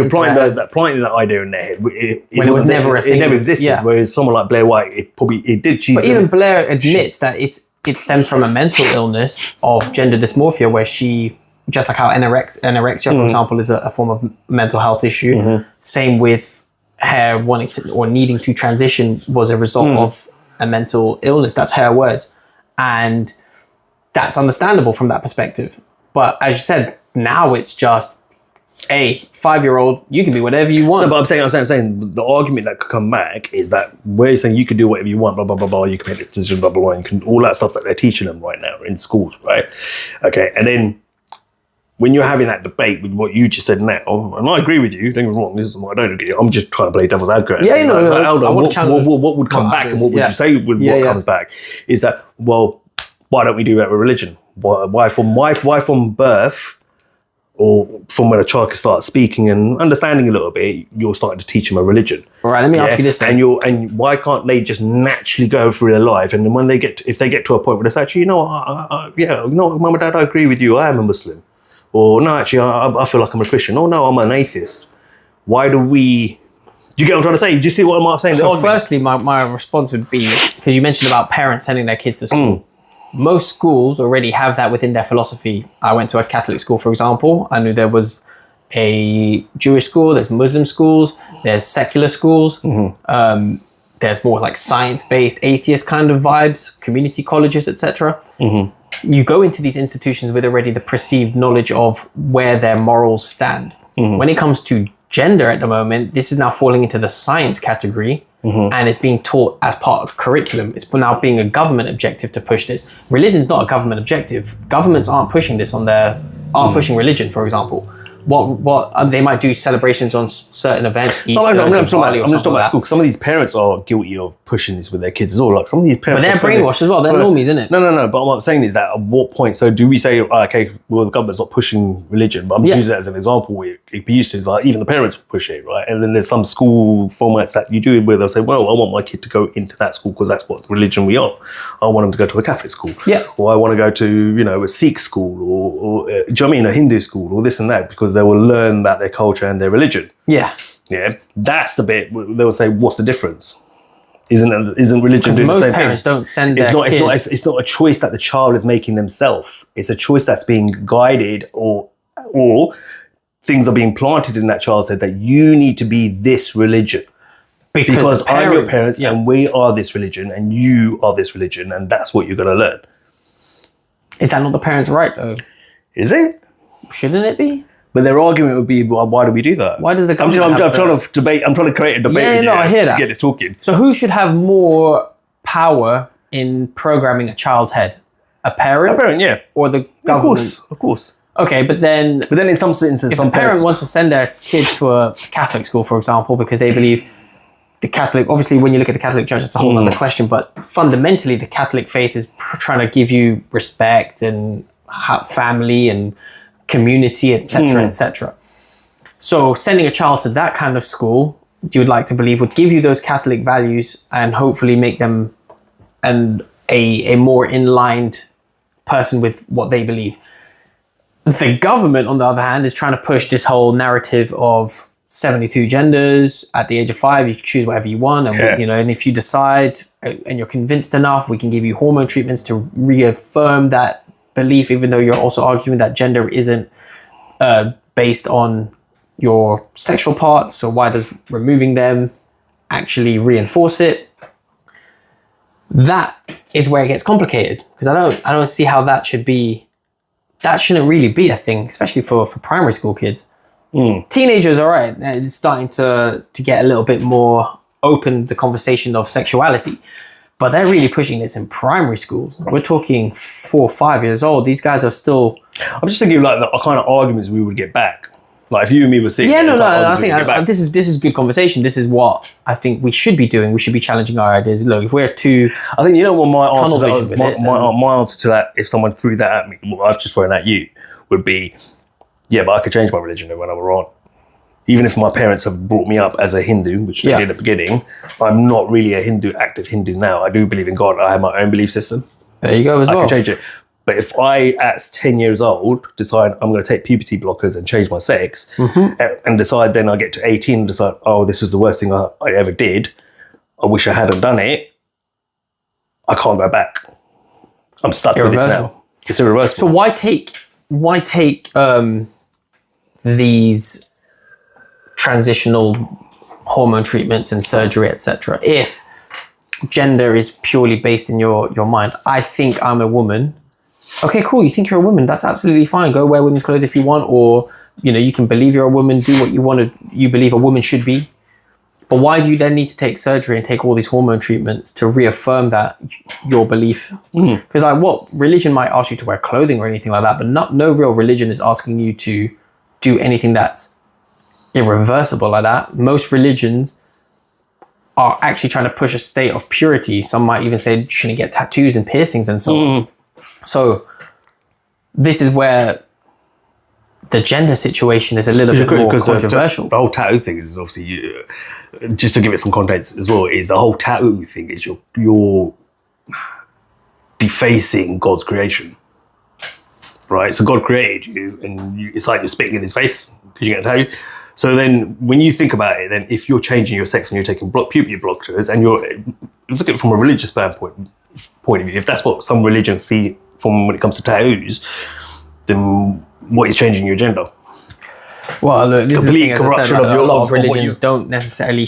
planting that idea in their head. When it was never a thing. It never existed. Yeah. Whereas someone like Blair White, it did. But even Blair admits that it stems from a mental illness of gender dysmorphia, where she, just like how anorexia, for example, is a form of mental health issue. Mm-hmm. Same with her wanting to or needing to transition was a result of a mental illness. That's her words, and that's understandable from that perspective. But as you said, now it's just a 5-year-old. You can be whatever you want. No, but I'm saying the argument that could come back is that we're saying you can do whatever you want, blah blah blah blah. You can make this decision, blah blah blah. You can all that stuff that they're teaching them right now in schools, right? Okay, and then when you're having that debate with what you just said now, and I agree with you, don't get me wrong, this is what I don't agree. I'm just trying to play devil's advocate. Yeah, what would come back and what would you say with what comes back is that, well, why don't we do that with religion? Why from birth or from when a child can start speaking and understanding a little bit, you're starting to teach them a religion. All right, let me ask you this then. And why can't they just naturally go through their life? And then when if they get to a point where they say, actually, Mum and Dad, I agree with you, I am a Muslim. Or no, actually, I feel like I'm a Christian. Oh no, I'm an atheist. Why do you get what I'm trying to say? Do you see what I'm saying? So firstly, my response would be, because you mentioned about parents sending their kids to school. Most schools already have that within their philosophy. I went to a Catholic school, for example. I knew there was a Jewish school, there's Muslim schools, there's secular schools. Mm-hmm. There's more like science-based, atheist kind of vibes, community colleges, etc. Mm-hmm. You go into these institutions with already the perceived knowledge of where their morals stand. Mm-hmm. When it comes to gender at the moment, this is now falling into the science category. Mm-hmm. And it's being taught as part of curriculum. It's now being a government objective to push this. Religion's not a government objective. Governments aren't pushing this pushing religion, for example. What they might do celebrations on certain events. Easter, I'm just talking about school. Some of these parents are guilty of pushing this with their kids as well. Like some of these parents, but they're brainwashed as well. They're normies, isn't it? No. But what I'm saying is that at what point? So do we say, okay, well, the government's not pushing religion, but I'm just using that as an example. Where it used to, like even the parents push it, right? And then there's some school formats that you do where they'll say, well, I want my kid to go into that school because that's what religion we are. I want them to go to a Catholic school, or I want to go to a Sikh school, or do you know what I mean, a Hindu school, or this and that, because they will learn about their culture and their religion. Yeah, that's the bit they will say, what's the difference? Isn't religion doing the same thing? Most parents don't send their kids. It's not a choice that the child is making themselves. It's a choice that's being guided, or things are being planted in that child's head that you need to be this religion. Because I'm your parents and we are this religion and you are this religion, and that's what you're going to learn. Is that not the parents' right though? Is it? Shouldn't it be? But their argument would be, well, why do we do that? Why does the government I'm trying to debate. I'm trying to create a debate. I hear that. To get this talking. So who should have more power in programming a child's head? a parent? A parent, yeah. Or the government? Of course. Okay, but then in some instances, if some a parent parents wants to send their kid to a Catholic school, for example, because they believe the Catholic, obviously when you look at the Catholic Church, it's a whole other question, but fundamentally the Catholic faith is trying to give you respect and family and community, etc., etc. So sending a child to that kind of school, you would like to believe, would give you those Catholic values and hopefully make them a more in-line person with what they believe. The government, on the other hand, is trying to push this whole narrative of 72 genders. At the age of 5, you can choose whatever you want, and and if you decide and you're convinced enough, we can give you hormone treatments to reaffirm that belief, even though you're also arguing that gender isn't based on your sexual parts. So why does removing them actually reinforce it? That is where it gets complicated, because I don't see how that should be. That shouldn't really be a thing, especially for primary school kids. Teenagers, all right, it's starting to get a little bit more open, the conversation of sexuality, but they're really pushing this in primary schools. We're talking 4 or 5 years old. These guys are still... I'm just thinking like the kind of arguments we would get back. Like if you and me were sitting... Yeah, I think this is good conversation. This is what I think we should be doing. We should be challenging our ideas. Look, if we're too... I think, you know what my answer to that, if someone threw that at me, what I've just thrown at you, would be, yeah, but I could change my religion when I'm around. Even if my parents have brought me up as a Hindu, which they did at the beginning, I'm not really a active Hindu now. I do believe in God. I have my own belief system. There you go as well. I can change it. But if I, at 10 years old, decide I'm going to take puberty blockers and change my sex, and decide then I get to 18 and decide, oh, this was the worst thing I ever did, I wish I hadn't done it, I can't go back. I'm stuck with this now. It's irreversible. So why take these transitional hormone treatments and surgery, etc., if gender is purely based in your mind? I think I'm a woman. Okay, cool. You think you're a woman? That's absolutely fine. Go wear women's clothes if you want, or you can believe you're a woman. Do what you want to. You believe a woman should be. But why do you then need to take surgery and take all these hormone treatments to reaffirm that your belief? Because what religion might ask you to wear clothing or anything like that, but no real religion is asking you to do anything that's irreversible like that. Most religions are actually trying to push a state of purity. Some might even say you shouldn't get tattoos and piercings and so on. So this is where the gender situation is a little bit more controversial. The whole tattoo thing is obviously, just to give it some context as well, is the whole tattoo thing is you're defacing God's creation, right? So God created you, and it's like you're spitting in his face because you get a tattoo. So then when you think about it, then if you're changing your sex when you're taking puberty blockers, and you're look at it from a religious point of view, if that's what some religions see from when it comes to tattoos, then what is changing your gender? Well, look, this is the thing, as I said, a lot of religions don't necessarily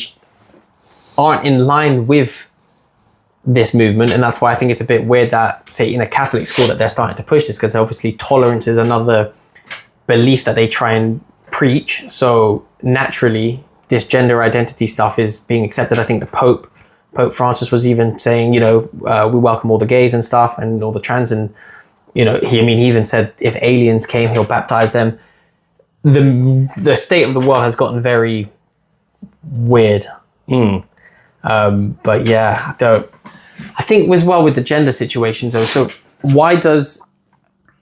aren't in line with this movement, and that's why I think it's a bit weird that, say, in a Catholic school that they're starting to push this, because obviously tolerance is another belief that they try and preach. So naturally, this gender identity stuff is being accepted. I think the Pope Francis was even saying, we welcome all the gays and stuff and all the trans, and he even said if aliens came, he'll baptize them. The state of the world has gotten very weird. But yeah, I think as well with the gender situation though. So why does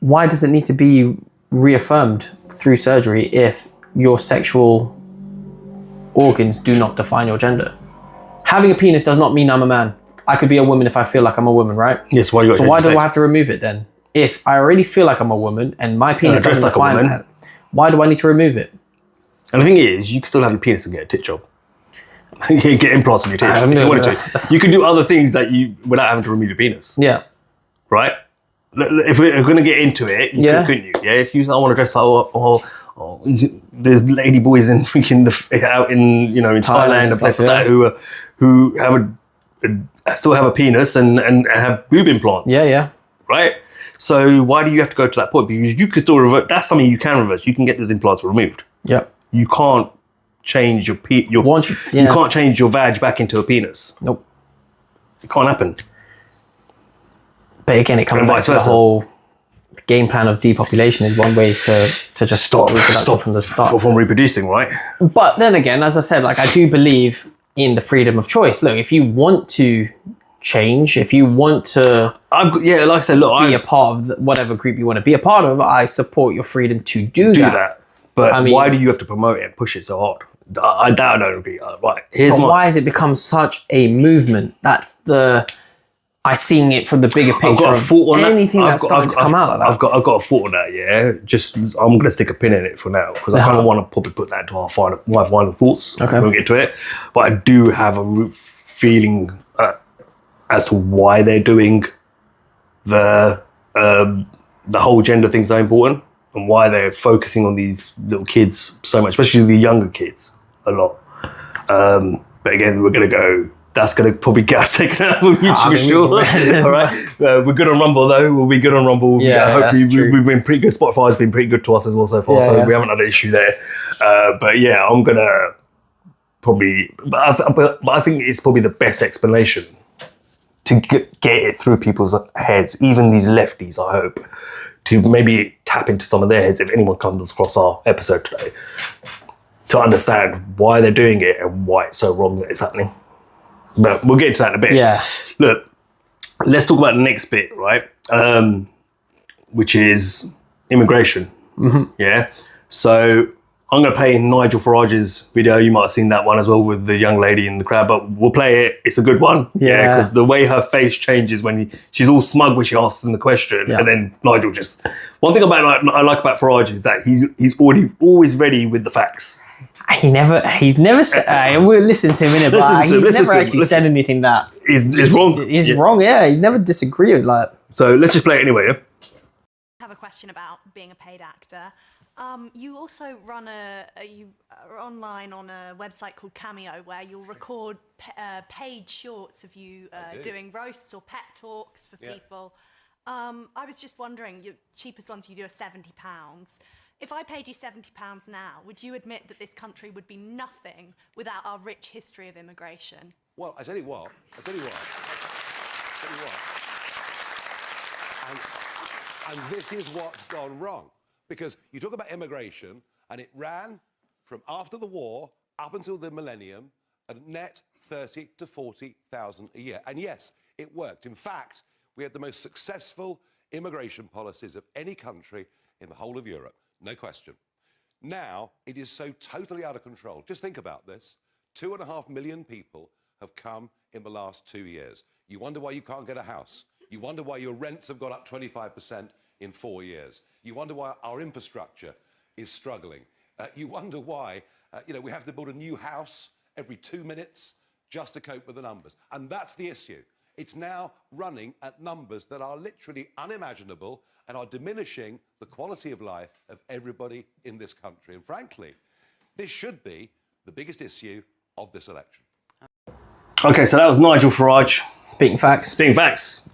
it need to be reaffirmed through surgery if your sexual organs do not define your gender? Having a penis does not mean I'm a man. I could be a woman if I feel like I'm a woman, right? Yes. Why do I have to remove it then? If I already feel like I'm a woman and my penis doesn't define that, why do I need to remove it? And the thing is, you can still have your penis and get a tit job. You can get implants on your tits if you wanted to. You can do other things without having to remove your penis. Yeah. Right? If we're going to get into it, couldn't you? Yeah. If you don't want to dress like, there's lady boys in freaking out in Thailand and places like that who have still have a penis and have boob implants. Yeah. Right? So why do you have to go to that point? Because you can still revert. That's something you can reverse. You can get those implants removed. Yeah. You can't change you can't change your vag back into a penis. Nope. It can't happen. But again, it comes And back vice to the versa. whole game plan of depopulation is one way is to just stop reproduction from the start. from reproducing, right? But then again, as I said, like I do believe in the freedom of choice. Look, if you want to change, if you want to Like I said, look, be a part of whatever group you want to be a part of, I support your freedom to do that. But I mean- why do you have to promote it and push it so hard? I don't agree. Right, But why has it become such a movement? That's I seeing it from the bigger picture I've got a of thought on that. anything that's starting to come out like that. I've got a thought on that. Yeah, just I'm going to stick a pin in it for now because I kind of want to probably put that to my final thoughts. Okay. When we get to it, but I do have a root feeling as to why they're doing the whole gender thing so important and why they're focusing on these little kids so much, especially the younger kids a lot. But again, we're going to go. That's going to probably get us taken out of YouTube for sure. All right. We're good on Rumble though. We'll be good on Rumble. Yeah, hopefully that's true. we've been pretty good. Spotify's been pretty good to us as well so far. Yeah, so yeah. we haven't had an issue there. But yeah, I'm going to probably, but I think it's probably the best explanation to get it through people's heads, even these lefties, I hope, to maybe tap into some of their heads if anyone comes across our episode today, to understand why they're doing it and why it's so wrong that it's happening. But we'll get to that in a bit. Yeah. Look, let's talk about the next bit, right? Which is immigration. Mm-hmm. Yeah. So I'm going to play Nigel Farage's video. You might have seen that one as well with the young lady in the crowd, but we'll play it. It's a good one. Yeah. Because the way her face changes when she's all smug when she asks him the question, and then Nigel just... One thing I like about Farage is that he's always ready with the facts. He's never said, we'll listen to him in a but he's never actually said anything that is wrong. Is wrong, yeah. He's never disagreed like. So let's just play it anyway, yeah? I have a question about being a paid actor. You also run you are online on a website called Cameo where you'll record paid shorts of you doing roasts or pep talks for people. I was just wondering, your cheapest ones you do are £70. If I paid you £70 now, would you admit that this country would be nothing without our rich history of immigration? Well, I tell you what. And this is what's gone wrong. Because you talk about immigration, and it ran from after the war up until the millennium at net 30 to 40,000 a year. And yes, it worked. In fact, we had the most successful immigration policies of any country in the whole of Europe. No question. Now, it is so totally out of control. Just think about this. 2.5 million people have come in the last 2 years. You wonder why you can't get a house. You wonder why your rents have gone up 25% in 4 years. You wonder why our infrastructure is struggling. You wonder why we have to build a new house every 2 minutes just to cope with the numbers. And that's the issue. It's now running at numbers that are literally unimaginable and are diminishing the quality of life of everybody in this country. And frankly, this should be the biggest issue of this election. Okay, so that was Nigel Farage. Speaking facts.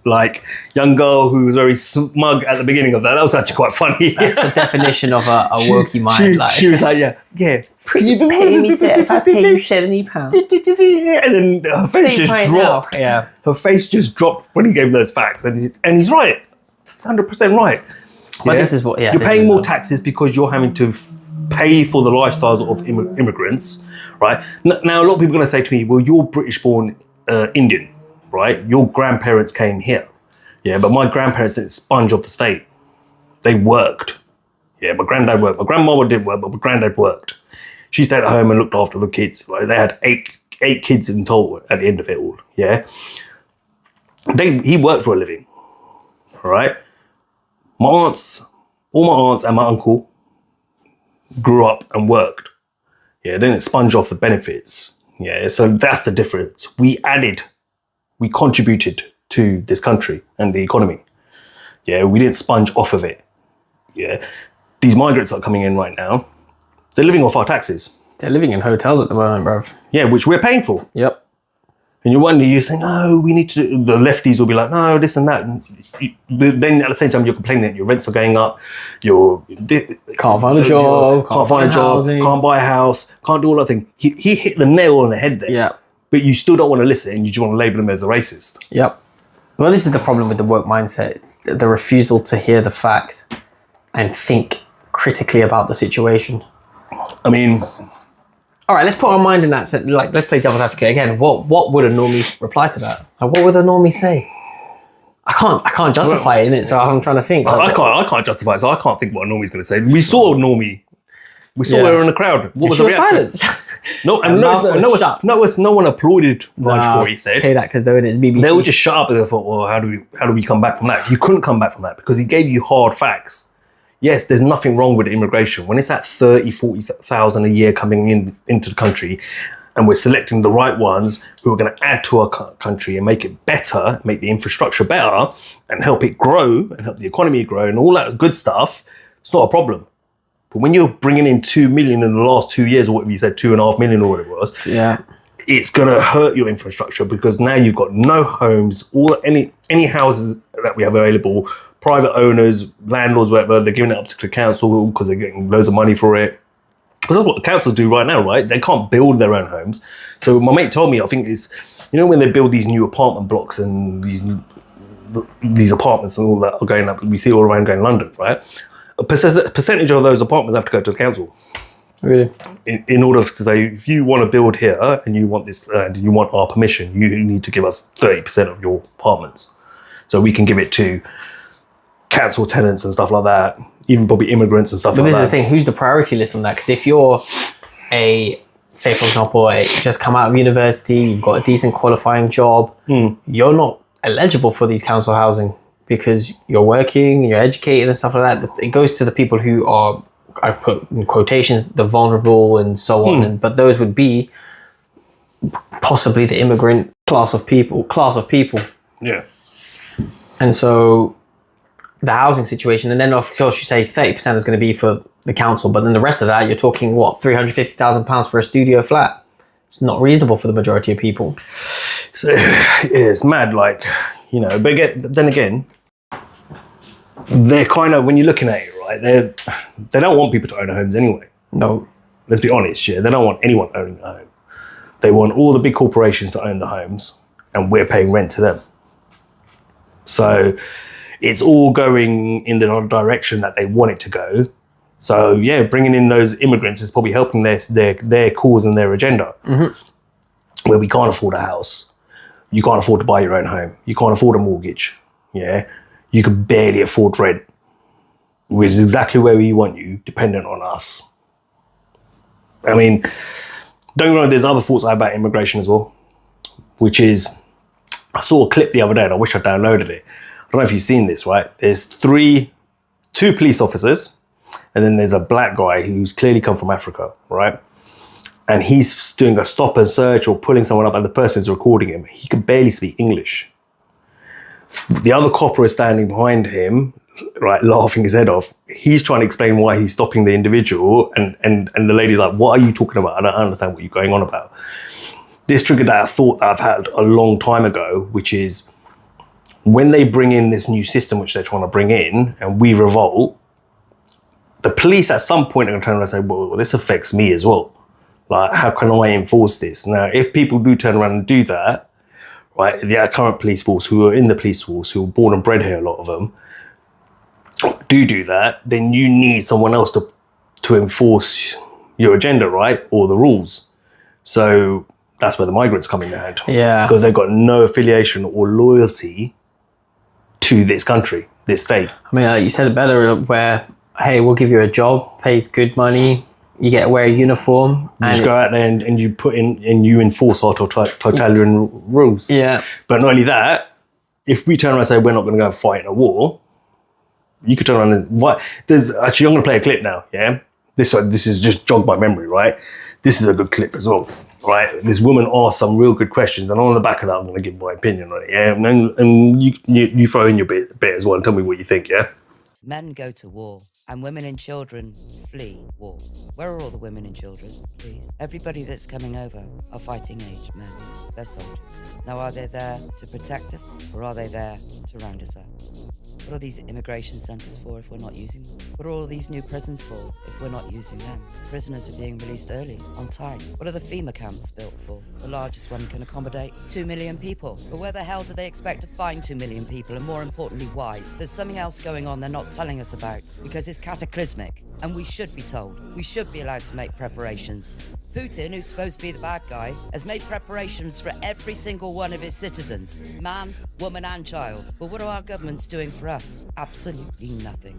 Like, young girl who was very smug at the beginning of that. That was actually quite funny. That's the definition of a wokey mind. She was like, yeah. You pay me, if I pay you £70. And then her face just dropped. Yeah. Her face just dropped when he gave those facts. And he's right. It's 100% right. But this is what, You're paying more taxes because you're having to pay for the lifestyles of immigrants, right? Now, a lot of people are going to say to me, well, you're British-born Indian, right? Your grandparents came here. Yeah, but my grandparents didn't sponge off the state. They worked. Yeah, my granddad worked. My grandmama didn't work, but my granddad worked. She stayed at home and looked after the kids, right? They had eight kids in total at the end of it all, yeah? He worked for a living, all right? All my aunts and my uncle grew up and worked. Yeah, they didn't sponge off the benefits. Yeah, so that's the difference. We contributed to this country and the economy. Yeah, we didn't sponge off of it. Yeah, these migrants are coming in right now. They're living off our taxes. They're living in hotels at the moment, bruv. Yeah, which we're paying for. Yep. And you say, no, we need to, the lefties will be like, no, this and that. But then at the same time, you're complaining that your rents are going up, can't find a job, can't buy a house, can't do all that thing. He hit the nail on the head there. Yeah. But you still don't want to listen and you just want to label him as a racist. Yep. Well, this is the problem with the woke mindset. It's the refusal to hear the facts and think critically about the situation. I mean, all right, let's put our mind in that. Like, let's play devil's advocate again. What would a normie reply to that? Like, what would a normie say? I can't justify it in it, so I'm trying to think. Like, I can't justify it, so I can't think what a normie's going to say. We saw Normie. We saw her in the crowd. What was she the was reaction? silent. No, and no one applauded Raj for what he said. Paid actors doing it. It's BBC. They would just shut up and they thought, well, how do we come back from that? You couldn't come back from that because he gave you hard facts. Yes, there's nothing wrong with immigration. When it's at 30, 40,000 a year coming into the country, and we're selecting the right ones who are going to add to our country and make it better, make the infrastructure better, and help it grow and help the economy grow and all that good stuff, it's not a problem. But when you're bringing in 2 million in the last 2 years, or whatever you said, 2.5 million or whatever it was, it's going to hurt your infrastructure because now you've got no homes, any houses that we have available, private owners, landlords, whatever, they're giving it up to the council because they're getting loads of money for it. Because that's what the councils do right now, right? They can't build their own homes. So my mate told me, I think it's, when they build these new apartment blocks and these apartments and all that are going up, we see all around going in London, right? A percentage of those apartments have to go to the council. Really? In order to say, if you want to build here and you want this, and you want our permission, you need to give us 30% of your apartments. So we can give it to council tenants and stuff like that, even probably immigrants and stuff like that. But this is the thing, who's the priority list on that? Because if you're say for example, just come out of university, you've got a decent qualifying job, you're not eligible for these council housing because you're working, you're educated and stuff like that. It goes to the people who are, I put in quotations, the vulnerable and so on. But those would be possibly the immigrant class of people. Yeah. And so the housing situation, and then of course you say 30% is going to be for the council, but then the rest of that, you're talking what, £350,000 for a studio flat? It's not reasonable for the majority of people. So it's mad, like, but then again, they're kind of, when you're looking at it, right, they don't want people to own homes anyway. No. Let's be honest, they don't want anyone owning a home. They want all the big corporations to own the homes, and we're paying rent to them. So it's all going in the direction that they want it to go. So yeah, bringing in those immigrants is probably helping their cause and their agenda. Where we can't afford a house, you can't afford to buy your own home, you can't afford a mortgage. Yeah, you can barely afford rent, which is exactly where we want you, dependent on us. I mean, don't get me wrong, there's other thoughts I have about immigration as well, which is, I saw a clip the other day and I wish I downloaded it. I don't know if you've seen this, right? There's two police officers, and then there's a black guy who's clearly come from Africa, right? And he's doing a stop and search or pulling someone up, and the person's recording him. He can barely speak English. The other copper is standing behind him, right, laughing his head off. He's trying to explain why he's stopping the individual, and the lady's like, what are you talking about? I don't understand what you're going on about. This triggered that thought that I've had a long time ago, which is, when they bring in this new system, which they're trying to bring in, and we revolt, the police at some point are going to turn around and say, well, this affects me as well. Like, how can I enforce this? Now, if people do turn around and do that, right, the current police force, who are in the police force, who are born and bred here, a lot of them, do that, then you need someone else to enforce your agenda, right, or the rules. So that's where the migrants come in hand. Yeah. Because they've got no affiliation or loyalty to this country, this state. I mean, you said it better, where, hey, we'll give you a job, pays good money, you get to wear a uniform. You just go out there and you put in, and you enforce our totalitarian rules. Yeah. But not only that, if we turn around and say we're not going to go fight in a war, you could turn around and, what? There's, actually, I'm going to play a clip now, yeah? This is just jogged my memory, right? This is a good clip as well, right? This woman asked some real good questions, and on the back of that, I'm going to give my opinion on it, yeah? And you throw in your bit as well and tell me what you think, yeah? Men go to war, and women and children flee war. Where are all the women and children, please? Everybody that's coming over are fighting age men. They're soldiers. Now, are they there to protect us, or are they there to round us up? What are these immigration centres for if we're not using them? What are all these new prisons for if we're not using them? Prisoners are being released early, on time. What are the FEMA camps built for? The largest one can accommodate 2 million people. But where the hell do they expect to find 2 million people? And more importantly, why? There's something else going on they're not telling us about, because it's cataclysmic. And we should be told. We should be allowed to make preparations. Putin, who's supposed to be the bad guy, has made preparations for every single one of his citizens. Man, woman and child. But what are our governments doing for us? Absolutely nothing.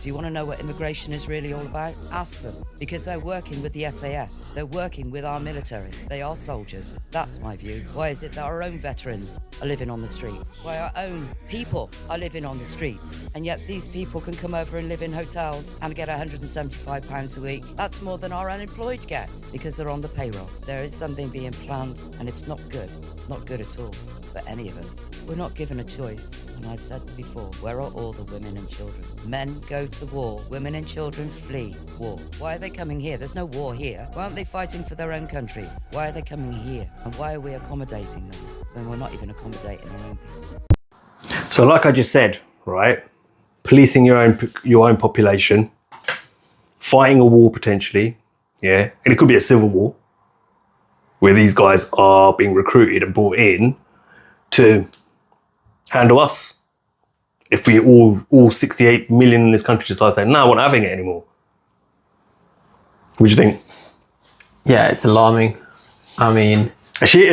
Do you want to know what immigration is really all about? Ask them, because they're working with the SAS. They're working with our military. They are soldiers. That's my view. Why is it that our own veterans are living on the streets? Why our own people are living on the streets? And yet these people can come over and live in hotels and get £175 a week. That's more than our unemployed get, because they're on the payroll. There is something being planned, and it's not good. Not good at all for any of us. We're not given a choice. And I said before, where are all the women and children? Men go to war. Women and children flee war. Why are they coming here? There's no war here. Why aren't they fighting for their own countries? Why are they coming here? And why are we accommodating them when we're not even accommodating our own people? So like I just said, right, policing your own population, fighting a war potentially, yeah, and it could be a civil war where these guys are being recruited and brought in to handle us. If we all 68 million in this country decide saying, no, we're not having it anymore. What do you think? Yeah, it's alarming. I mean, she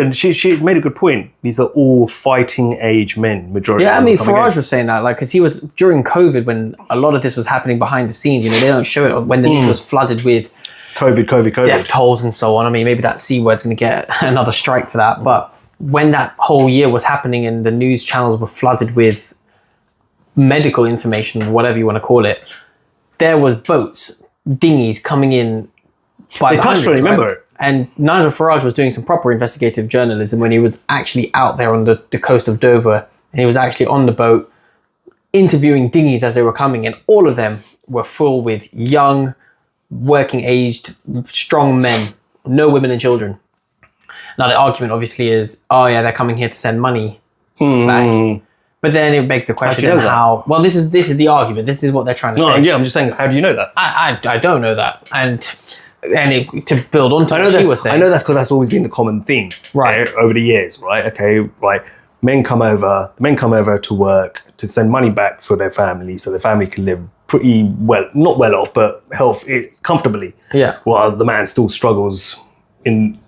made a good point. These are all fighting age men, majority. Yeah, I mean, Farage was saying that, like, because he was during COVID when a lot of this was happening behind the scenes. You know, they don't show it when the news was flooded with COVID, death tolls and so on. I mean, maybe that C word's going to get another strike for that. But when that whole year was happening and the news channels were flooded with medical information, whatever you want to call it, there was boats, dinghies coming in by the hundreds, remember right? it. And Nigel Farage was doing some proper investigative journalism when he was actually out there on the coast of Dover, and he was actually on the boat interviewing dinghies as they were coming, and all of them were full with young, working-aged, strong men, no women and children. Now the argument obviously is, oh yeah, they're coming here to send money back. But then it begs the question then how, well, this is the argument. This is what they're trying to say. Yeah, I'm just saying, how do you know that? I don't know that. And to build on to what she was saying. I know that's because that's always been the common thing, right, over the years, right? Okay, right. Men come over to work to send money back for their family, so their family can live pretty well, not well off, but comfortably. Yeah. While the man still struggles in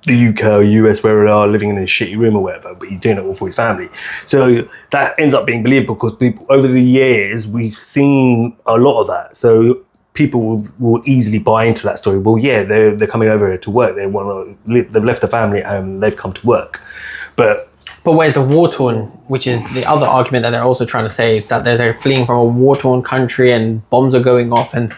the UK or US, where they are living in a shitty room or whatever, but he's doing it all for his family. So that ends up being believable because people over the years we've seen a lot of that. So people will easily buy into that story. Well, yeah, they're coming over here to work. They want to live. They've left the family at home. They've come to work. But where's the war-torn, which is the other argument that they're also trying to say, is that they're fleeing from a war-torn country and bombs are going off, and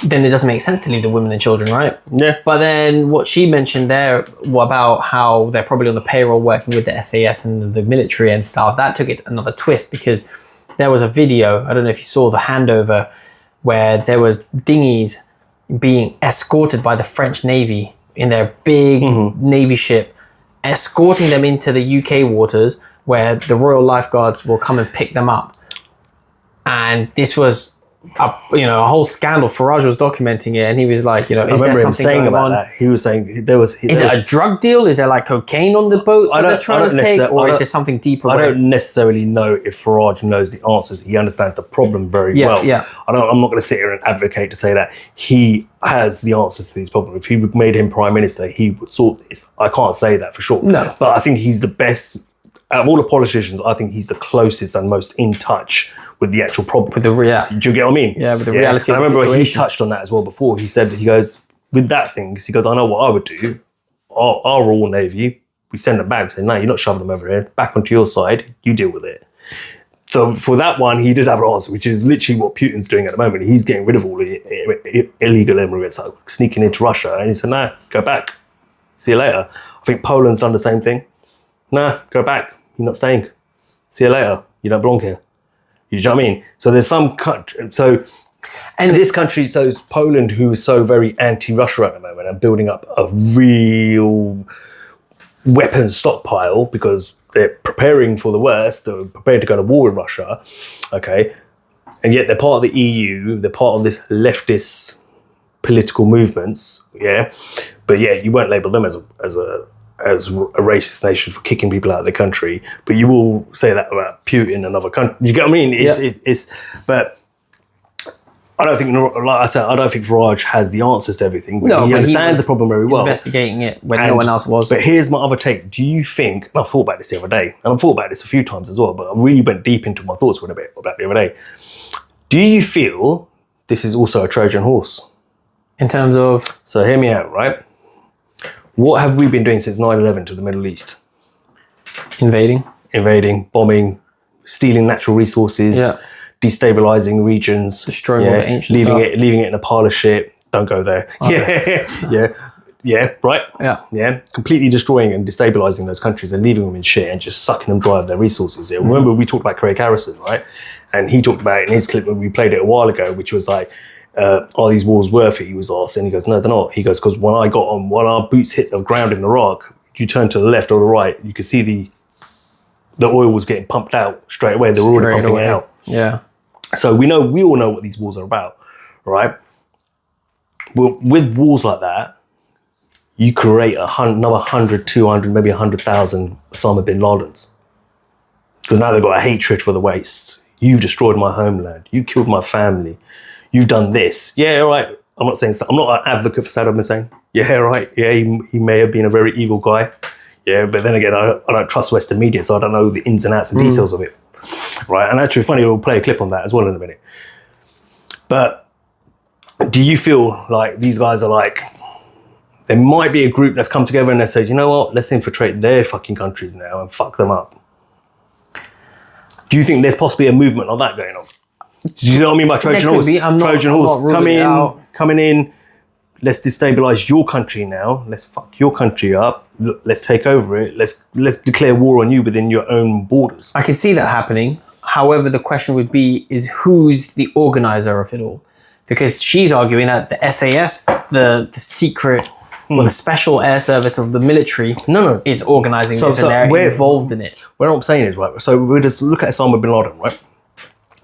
then it doesn't make sense to leave the women and children, right? Yeah. But then what she mentioned there about how they're probably on the payroll working with the SAS and the military and stuff, that took it another twist, because there was a video, I don't know if you saw the handover, where there was dinghies being escorted by the French Navy in their big Navy ship, escorting them into the UK waters where the Royal Lifeguards will come and pick them up. And this was a whole scandal. Farage was documenting it, and he was like, is there something going on? That. He was saying is it a drug deal? Is there like cocaine on the boats that they're trying to take, or is there something deeper? I don't necessarily know if Farage knows the answers. He understands the problem very well. Yeah. I'm not going to sit here and advocate to say that he has the answers to these problems. If he made him prime minister, he would sort this. I can't say that for sure. No, but I think he's the best out of all the politicians. I think he's the closest and most in touch with the actual problem. With the do you get what I mean? Yeah, with the reality of the situation. I remember he touched on that as well before. He goes, with that thing, he goes, I know what I would do. Our Royal Navy, we send them back. We say, no, you're not shoving them over here. Back onto your side. You deal with it. So for that one, he did have an answer, which is literally what Putin's doing at the moment. He's getting rid of all the illegal immigrants, like sneaking into Russia. And he said, nah, go back. See you later. I think Poland's done the same thing. Nah, go back. You're not staying. See you later. You don't belong here. You know what I mean? So there's some country. So, and this country, so it's Poland, who is so very anti-Russia at the moment and building up a real weapons stockpile because they're preparing for the worst, or prepared to go to war with Russia, okay? And yet they're part of the EU, they're part of this leftist political movements, yeah? But yeah, you won't label them as a racist nation for kicking people out of the country, but you will say that about Putin and other countries. You get what I mean? But I don't think, like I said, I don't think Farage has the answers to everything. But he understands the problem very well. Investigating it when no one else was. But here's my other take. Do you think, and I thought about this the other day, and I've thought about this a few times as well, but I really went deep into my thoughts about the other day. Do you feel this is also a Trojan horse? In terms of? So hear me out, right? What have we been doing since 9/11 to the Middle East? Invading, bombing, stealing natural resources, destabilizing regions, destroying all the ancient leaving stuff. leaving it in a pile of shit. Don't go there. Okay. Right. Yeah. Completely destroying and destabilizing those countries and leaving them in shit and just sucking them dry of their resources. Yeah. Remember we talked about Craig Harrison, right? And he talked about it in his clip when we played it a while ago, which was like, are these wars worth it? He was asked, and he goes, no, they're not. He goes, because when our boots hit the ground in Iraq, you turn to the left or the right, you could see the oil was getting pumped out straight away. They were already pumping it out. Yeah. So we all know what these wars are about, right? Well, with wars like that, you create another 100, 200, maybe 100,000 Osama bin Ladens. Because now they've got a hatred for the West. You've destroyed my homeland. You killed my family. You've done this. Yeah, all right. I'm not an advocate for Saddam Hussein. Yeah, right. Yeah, he may have been a very evil guy. Yeah, but then again, I don't trust Western media, so I don't know the ins and outs and details of it. Right, and actually, funny, we'll play a clip on that as well in a minute. But do you feel like these guys are like, there might be a group that's come together and they said, you know what, let's infiltrate their fucking countries now and fuck them up? Do you think there's possibly a movement like that going on? Do you know what I mean by Trojan horse? Trojan horse coming in. Let's destabilize your country now. Let's fuck your country up. Let's take over it. Let's declare war on you within your own borders. I can see that happening. However, the question would be, is who's the organizer of it all? Because she's arguing that the SAS, the secret or the special air service of the military is organizing this and they're involved in it. What I'm saying is, right, so we just look at Osama bin Laden, right?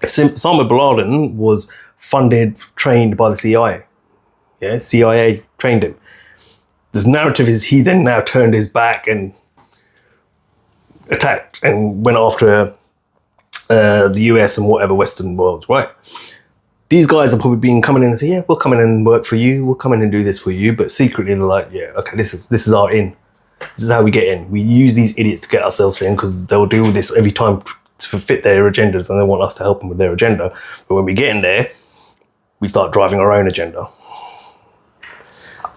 Osama bin Laden was funded, trained by the CIA. Yeah, CIA trained him. This narrative is he then now turned his back and attacked and went after the US and whatever Western world, right? These guys are probably coming in and say, yeah, we'll come in and work for you. We'll come in and do this for you. But secretly they're like, yeah, okay, this is our in. This is how we get in. We use these idiots to get ourselves in because they'll do this every time to fit their agendas and they want us to help them with their agenda. But when we get in there, we start driving our own agenda.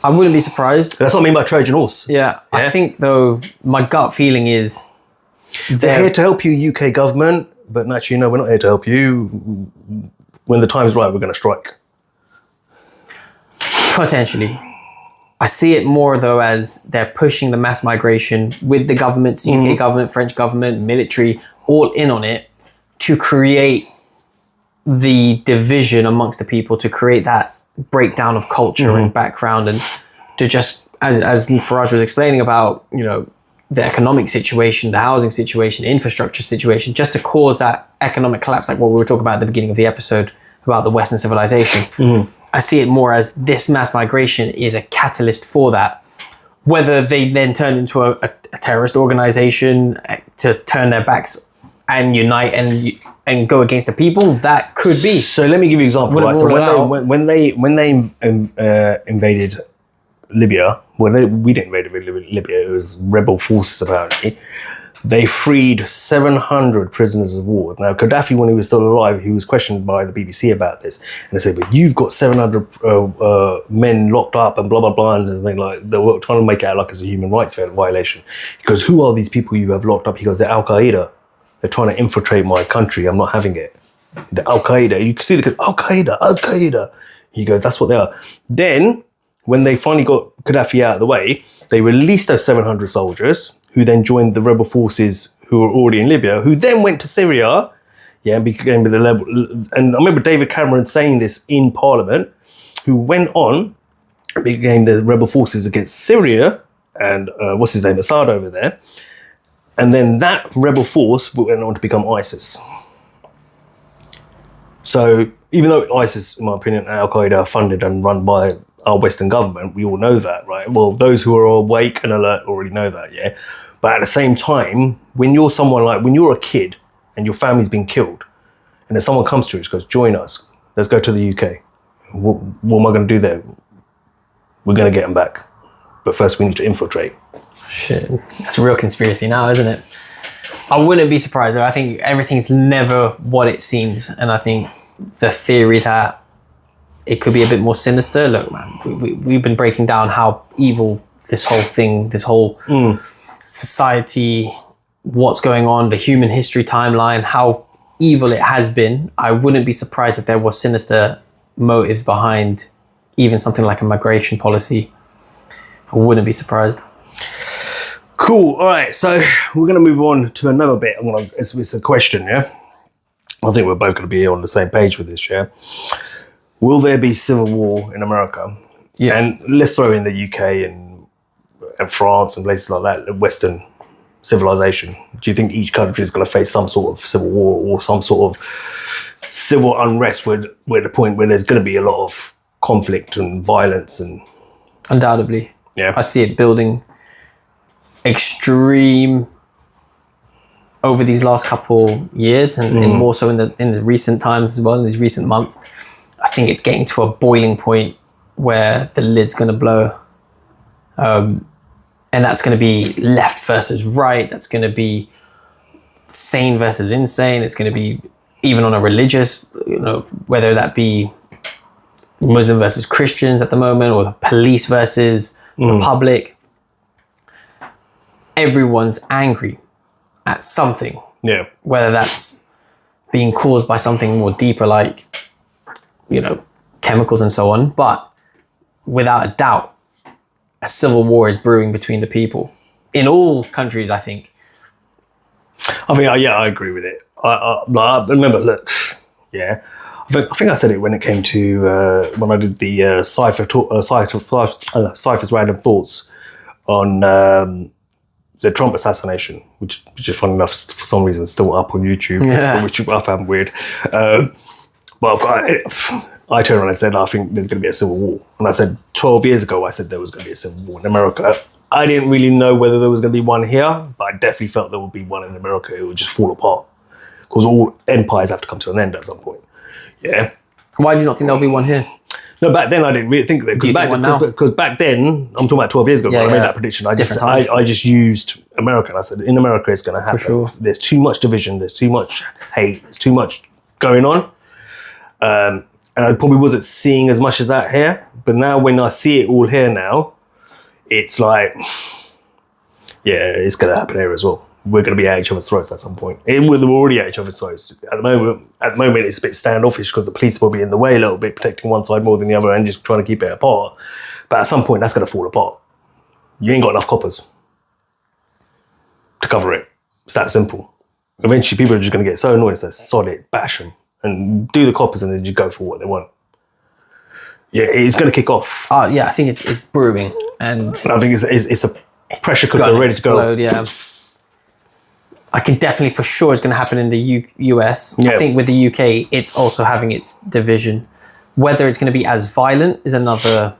I wouldn't be surprised. That's what I mean by Trojan horse. Yeah. I think, though, my gut feeling is they're here to help you, UK government, but actually, no, we're not here to help you. When the time's right, we're going to strike. Potentially. I see it more, though, as they're pushing the mass migration with the governments, UK government, French government, military, all in on it to create the division amongst the people, to create that breakdown of culture and background, and to just, as Farage was explaining about, you know, the economic situation, the housing situation, infrastructure situation, just to cause that economic collapse, like what we were talking about at the beginning of the episode about the Western civilization. I see it more as this mass migration is a catalyst for that. Whether they then turn into a terrorist organization to turn their backs and unite and go against the people, that could be. So let me give you an example. Right? So when they invaded Libya, we didn't invade Libya, it was rebel forces apparently. They freed 700 prisoners of war. Now, Gaddafi, when he was still alive, he was questioned by the BBC about this. And they said, but you've got 700 men locked up and blah, blah, blah. And they were trying to make it out like it's a human rights violation. He goes, who are these people you have locked up? He goes, they're Al-Qaeda. They're trying to infiltrate my country. I'm not having it. The Al-Qaeda. You can see the Al-Qaeda, Al-Qaeda. He goes, that's what they are. Then, when they finally got Gaddafi out of the way, they released those 700 soldiers, who then joined the rebel forces who were already in Libya, who then went to Syria, and became the level. And I remember David Cameron saying this in Parliament, who went on, became the rebel forces against Syria, and what's his name, Assad over there. And then that rebel force went on to become ISIS. So even though ISIS, in my opinion, and Al-Qaeda are funded and run by our Western government, we all know that, right? Well, those who are awake and alert already know that, yeah? But at the same time, when you're someone like, when you're a kid and your family's been killed, and then someone comes to you and goes, join us, let's go to the UK. What am I going to do there? We're going to get them back. But first we need to infiltrate. Shit, that's a real conspiracy now, isn't it? I wouldn't be surprised though. I think everything's never what it seems. And I think the theory that it could be a bit more sinister, look man, we've been breaking down how evil this whole thing, this whole society, what's going on, the human history timeline, how evil it has been. I wouldn't be surprised if there was sinister motives behind even something like a migration policy. I wouldn't be surprised. Cool. All right. So we're going to move on to another bit. It's a question, yeah? I think we're both going to be on the same page with this, yeah? Will there be civil war in America? Yeah. And let's throw in the UK and France and places like that, the Western civilization. Do you think each country is going to face some sort of civil war or some sort of civil unrest where the point where there's going to be a lot of conflict and violence? And undoubtedly. Yeah. I see it building extreme over these last couple years and more so in the recent times as well, in these recent months. I think it's getting to a boiling point where the lid's going to blow. And that's going to be left versus right. That's going to be sane versus insane. It's going to be even on a religious, whether that be Muslim versus Christians at the moment, or the police versus the public. Everyone's angry at something. Yeah. Whether that's being caused by something more deeper, like, chemicals and so on. But without a doubt, a civil war is brewing between the people in all countries, I think. I agree with it. I remember, look, yeah. I think I said it when it came to when I did the Cypher's Random Thoughts on the Trump assassination, which is funny enough, for some reason, still up on YouTube, which I found weird. But I turned around and said, I think there's going to be a civil war. And I said 12 years ago, I said there was going to be a civil war in America. I didn't really know whether there was going to be one here, but I definitely felt there would be one in America. It would just fall apart because all empires have to come to an end at some point. Yeah. Why do you not think there'll be one here? No, back then I didn't really think of it. Because back then, I'm talking about 12 years ago, when I made that prediction. I just used America. And I said, in America, it's going to happen. For sure. There's too much division. There's too much hate. There's too much going on. And I probably wasn't seeing as much as that here. But now when I see it all here now, it's like, yeah, it's going to happen here as well. We're going to be at each other's throats at some point. We're already at each other's throats. At the moment, it's a bit standoffish because the police will be in the way a little bit, protecting one side more than the other and just trying to keep it apart. But at some point, that's going to fall apart. You ain't got enough coppers to cover it. It's that simple. Eventually, people are just going to get so annoyed, so solid, bash them, and do the coppers and then just go for what they want. Yeah, it's going to kick off. I think it's brewing. And I think it's a pressure cooker ready to go. Yeah. I can definitely, for sure, it's going to happen in the US. Yeah. I think with the UK, it's also having its division. Whether it's going to be as violent is another.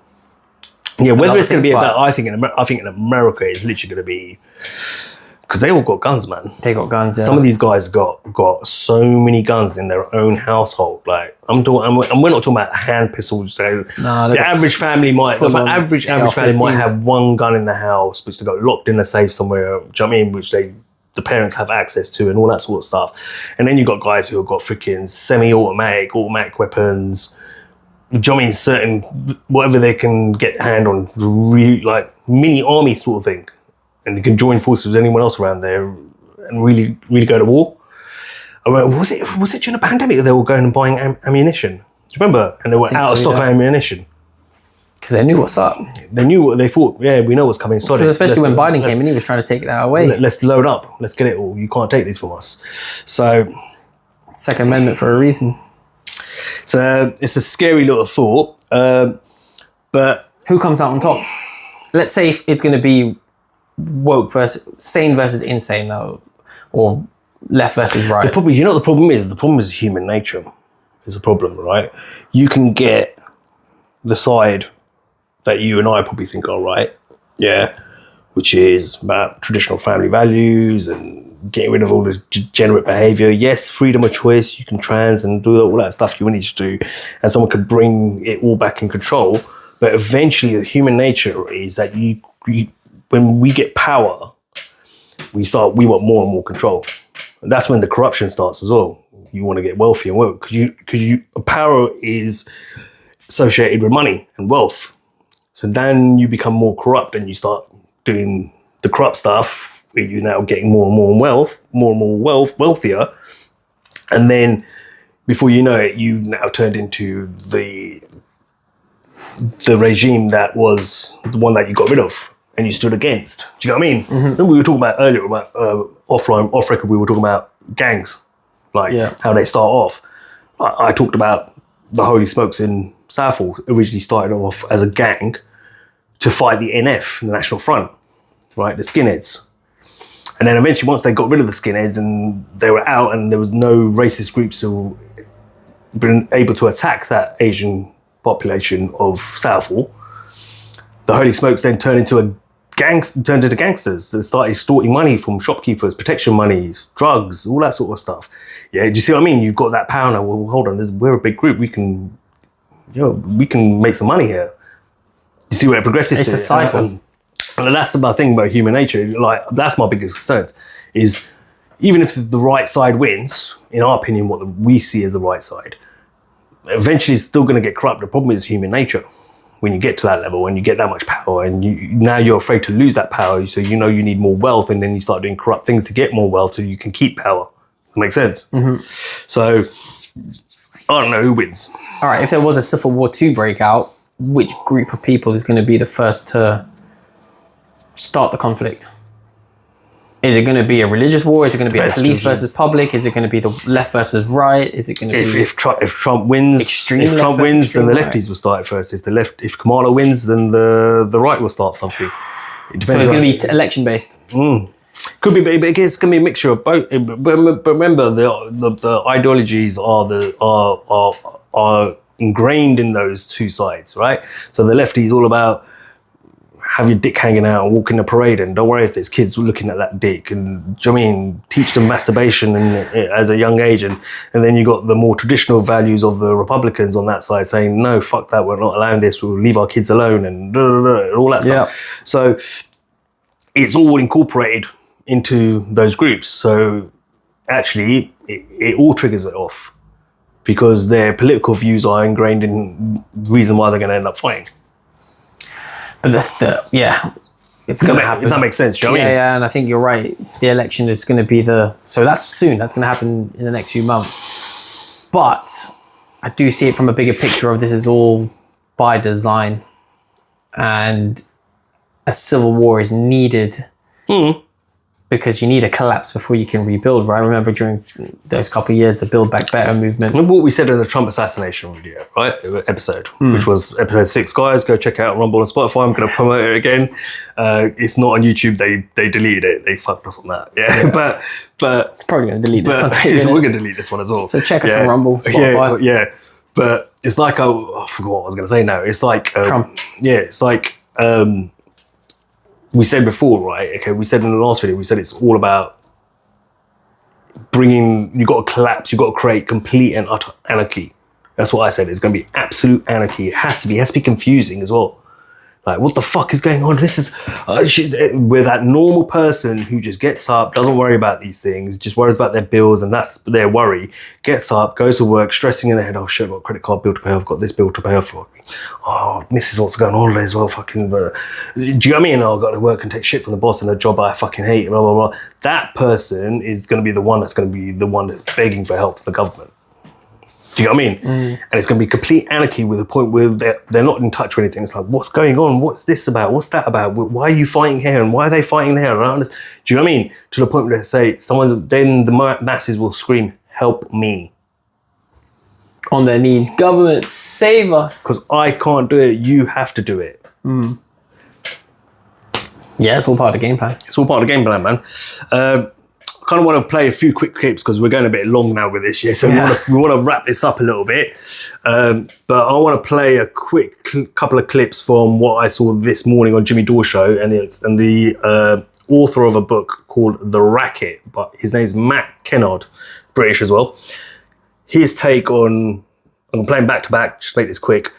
Yeah, whether it's going to be about, I think in America, it's literally going to be because they all got guns, man. They got guns. Yeah. Some of these guys got so many guns in their own household. Like we're not talking about hand pistols. So the average family might have one gun in the house, which they got locked in a safe somewhere. Do you know what I mean? Which the parents have access to and all that sort of stuff. And then you've got guys who have got freaking semi-automatic, automatic weapons. Do you know what I mean? Certain, whatever they can get hand on, really, like mini army sort of thing. And you can join forces with anyone else around there and really, really go to war. I mean, was it during the pandemic that they were going and buying ammunition? Do you remember? And they were out of stock ammunition. Because they knew what's up. They knew what they thought. Yeah, we know what's coming. Sorry. Especially when Biden came in, he was trying to take it away. Let's load up. Let's get it all. You can't take these from us. So, Second Amendment for a reason. So it's a scary little thought. But who comes out on top? Let's say if it's going to be woke versus sane versus insane, or left versus right. The problem, you know what the problem is? The problem is human nature is a problem, right? You can get the side that you and I probably think are right, yeah, which is about traditional family values and getting rid of all the degenerate behaviour. Yes, freedom of choice, you can trans and do all that stuff you need to do, and someone could bring it all back in control. But eventually the human nature is that you when we get power, we want more and more control. And that's when the corruption starts as well. You want to get wealthy and wealth because power is associated with money and wealth. So then you become more corrupt and you start doing the corrupt stuff where you're now getting more and more wealthier. And then before you know it, you've now turned into the regime that was the one that you got rid of and you stood against. Do you know what I mean? Mm-hmm. We were talking about earlier about off record, we were talking about gangs, how they start off. I talked about the Holy Smokes in Southall originally started off as a gang to fight the NF, the National Front, right, the skinheads. And then eventually once they got rid of the skinheads and they were out and there was no racist groups who been able to attack that Asian population of Southall, the Holy Smokes then turned into gangsters. They started extorting money from shopkeepers, protection money, drugs, all that sort of stuff. Yeah, do you see what I mean? You've got that power now. Well, hold on, we're a big group. We can make some money here. You see where it progresses to? It's a cycle. And that's the thing about human nature. Like, that's my biggest concern, is even if the right side wins, in our opinion, what we see as the right side, eventually it's still going to get corrupt. The problem is human nature. When you get to that level, when you get that much power, and now you're afraid to lose that power, so you know you need more wealth, and then you start doing corrupt things to get more wealth so you can keep power. Makes sense? Mm-hmm. So, I don't know who wins. All right, if there was a Civil War II breakout, which group of people is going to be the first to start the conflict? Is it going to be a religious war? Is it going to be a police versus public? Is it going to be the left versus right? Is it going to be if Trump wins? Extreme Trump wins, then the right. lefties will start it first. If Kamala wins, then the right will start something. So it's going to be election based. Could be, but it's going to be a mixture of both. But remember, the ideologies are ingrained in those two sides, right? So the lefty is all about have your dick hanging out and walk in the parade, and don't worry if there's kids looking at that dick, and do you know what I mean, teach them masturbation as a young age, and then you got the more traditional values of the Republicans on that side saying no, fuck that, we're not allowing this, we'll leave our kids alone, and all that stuff. So it's all incorporated into those groups. So actually it all triggers it off because their political views are ingrained in the reason why they're going to end up fighting. But it's going to happen. If that makes sense, do you know what I mean? Yeah, and I think you're right. The election is going to be so that's soon. That's going to happen in the next few months. But I do see it from a bigger picture of this is all by design, and a civil war is needed because you need a collapse before you can rebuild, right? I remember during those couple of years, the Build Back Better movement. Remember what we said in the Trump assassination video, right? Episode, which was episode 6. Guys, go check out Rumble and Spotify. I'm going to promote it again. It's not on YouTube. They deleted it. They fucked us on that. Yeah. But it's probably going to delete this one too. We're going to delete this one as well. So check us on Rumble, Spotify. Yeah. But it's like, I forgot what I was going to say now. It's like... Trump. Yeah, it's like... we said before, right? Okay, we said in the last video, we said it's all about you got to collapse, you got to create complete and utter anarchy. That's what I said. It's going to be absolute anarchy. It has to be confusing as well. Like, what the fuck is going on? This is, we're that normal person who just gets up, doesn't worry about these things, just worries about their bills, and that's their worry. Gets up, goes to work, stressing in their head, oh shit, I've got a credit card bill to pay off, I've got this bill to pay off for. Oh, this is what's going on as well, fucking, do you know what I mean? Oh, I've got to work and take shit from the boss and a job I fucking hate, blah, blah, blah. That person is going to be the one that's begging for help from the government. Do you know what I mean? And it's going to be complete anarchy with a point where they're not in touch with anything. It's like, what's going on? What's this about? What's that about? Why are you fighting here? And why are they fighting there? I don't understand. Do you know what I mean? To the point where they say, then the masses will scream, help me. On their knees, government, save us. Because I can't do it, you have to do it. Yeah, it's all part of the game plan. It's all part of the game plan, man. I kind of want to play a few quick clips because we're going a bit long now with this year, so we want to wrap this up a little bit. But I want to play a quick couple of clips from what I saw this morning on Jimmy Dore show, and the author of a book called The Racket, but his name's Matt Kennard, British as well. His take on, I'm playing back to back, just make this quick.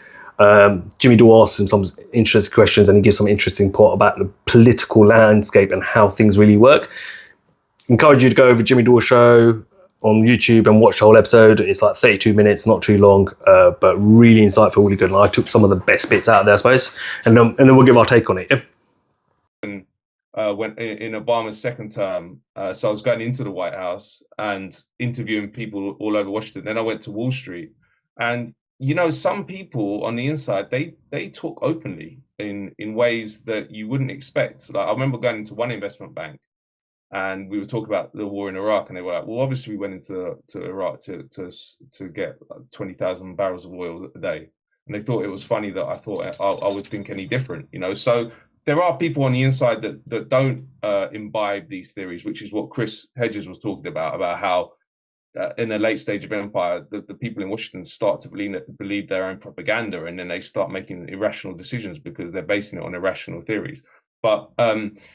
Jimmy Dore asks him some interesting questions, and he gives some interesting part about the political landscape and how things really work. Encourage you to go over Jimmy Dore show on YouTube and watch the whole episode. It's like 32 minutes, not too long, but really insightful, really good. And I took some of the best bits out of there, I suppose, and then we'll give our take on it. Yeah? When in Obama's second term, so I was going into the White House and interviewing people all over Washington. Then I went to Wall Street, and some people on the inside they talk openly in ways that you wouldn't expect. Like I remember going into one investment bank, and we were talking about the war in Iraq, and they were like, "Well, obviously we went into Iraq to get 20,000 barrels of oil a day," and they thought it was funny that I thought I would think any different, So there are people on the inside that don't imbibe these theories, which is what Chris Hedges was talking about how in the late stage of empire, the people in Washington start to believe their own propaganda, and then they start making irrational decisions because they're basing it on irrational theories. But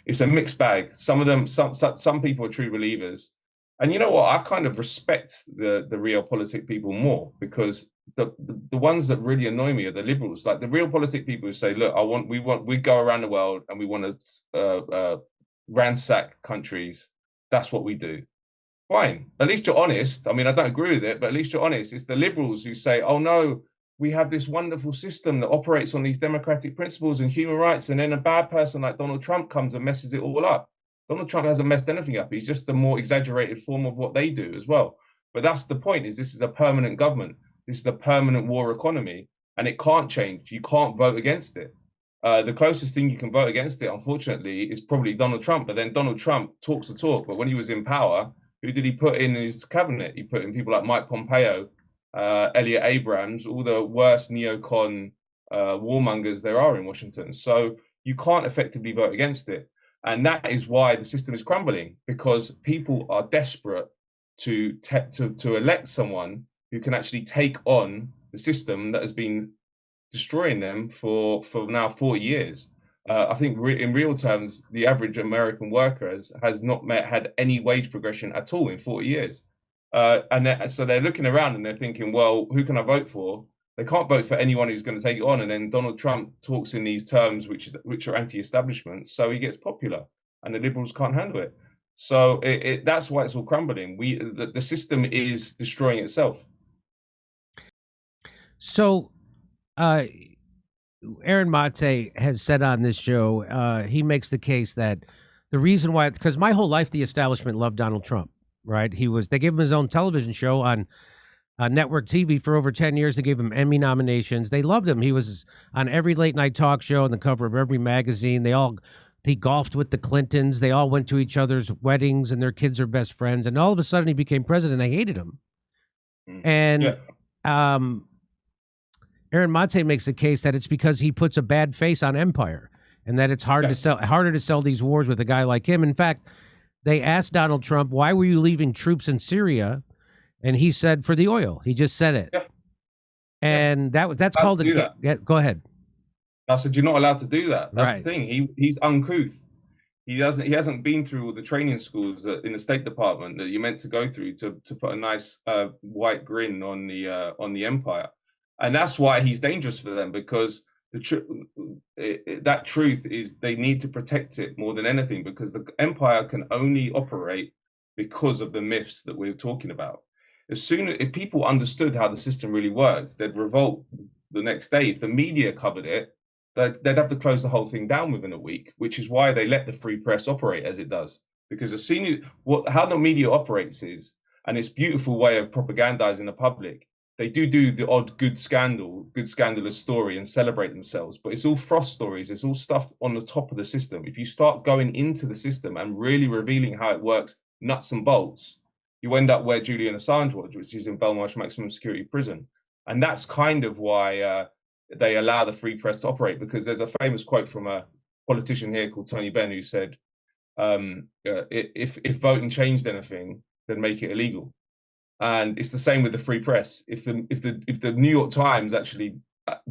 it's a mixed bag. Some of them, some people are true believers, and you know what? I kind of respect the realpolitik people more, because the ones that really annoy me are the liberals. Like the realpolitik people who say, "Look, we go around the world and we want to ransack countries. That's what we do." Fine. At least you're honest. I mean, I don't agree with it, but at least you're honest. It's the liberals who say, "Oh no, we have this wonderful system that operates on these democratic principles and human rights," and then a bad person like Donald Trump comes and messes it all up. Donald Trump hasn't messed anything up. He's just a more exaggerated form of what they do as well. But that's the point, is this is a permanent government. This is a permanent war economy, and it can't change. You can't vote against it. The closest thing you can vote against it, unfortunately, is probably Donald Trump. But then Donald Trump talks the talk. But when he was in power, who did he put in his cabinet? He put in people like Mike Pompeo, Elliot Abrams, all the worst neocon warmongers there are in Washington. So you can't effectively vote against it. And that is why the system is crumbling, because people are desperate to elect someone who can actually take on the system that has been destroying them for now 40 years. I think in real terms, the average American worker has not had any wage progression at all in 40 years. So they're looking around and they're thinking, well, who can I vote for? They can't vote for anyone who's going to take it on. And then Donald Trump talks in these terms which are anti-establishment, so he gets popular, and the liberals can't handle it. So that's why it's all crumbling. The system is destroying itself. So, Aaron Mate has said on this show, he makes the case that the reason why, because my whole life the establishment loved Donald Trump, right? They gave him his own television show on network TV for over 10 years. They gave him Emmy nominations. They loved him. He was on every late night talk show, on the cover of every magazine. He golfed with the Clintons. They all went to each other's weddings, and their kids are best friends. And all of a sudden he became president. They hated him. And Aaron Mate makes the case that it's because he puts a bad face on empire, and that it's harder to sell these wars with a guy like him. In fact, they asked Donald Trump, "Why were you leaving troops in Syria?" And he said, "For the oil." He just said it. And that's called go ahead. I said, you're not allowed to do that. That's the thing. He's uncouth. He hasn't been through all the training schools in the State Department that you're meant to go through to put a nice white grin on the empire. And that's why he's dangerous for them, because that truth is they need to protect it more than anything, because the empire can only operate because of the myths that we're talking about. If people understood how the system really works, they'd revolt the next day. If the media covered it, they'd have to close the whole thing down within a week, which is why they let the free press operate as it does. Because how the media operates is, and it's a beautiful way of propagandizing the public, they do the odd good scandalous story and celebrate themselves, but it's all frost stories. It's all stuff on the top of the system. If you start going into the system and really revealing how it works, nuts and bolts, you end up where Julian Assange was, which is in Belmarsh Maximum Security Prison. And that's kind of why they allow the free press to operate, because there's a famous quote from politician here called Tony Benn who said, if voting changed anything, then make it illegal. And it's the same with the free press. If the New York Times actually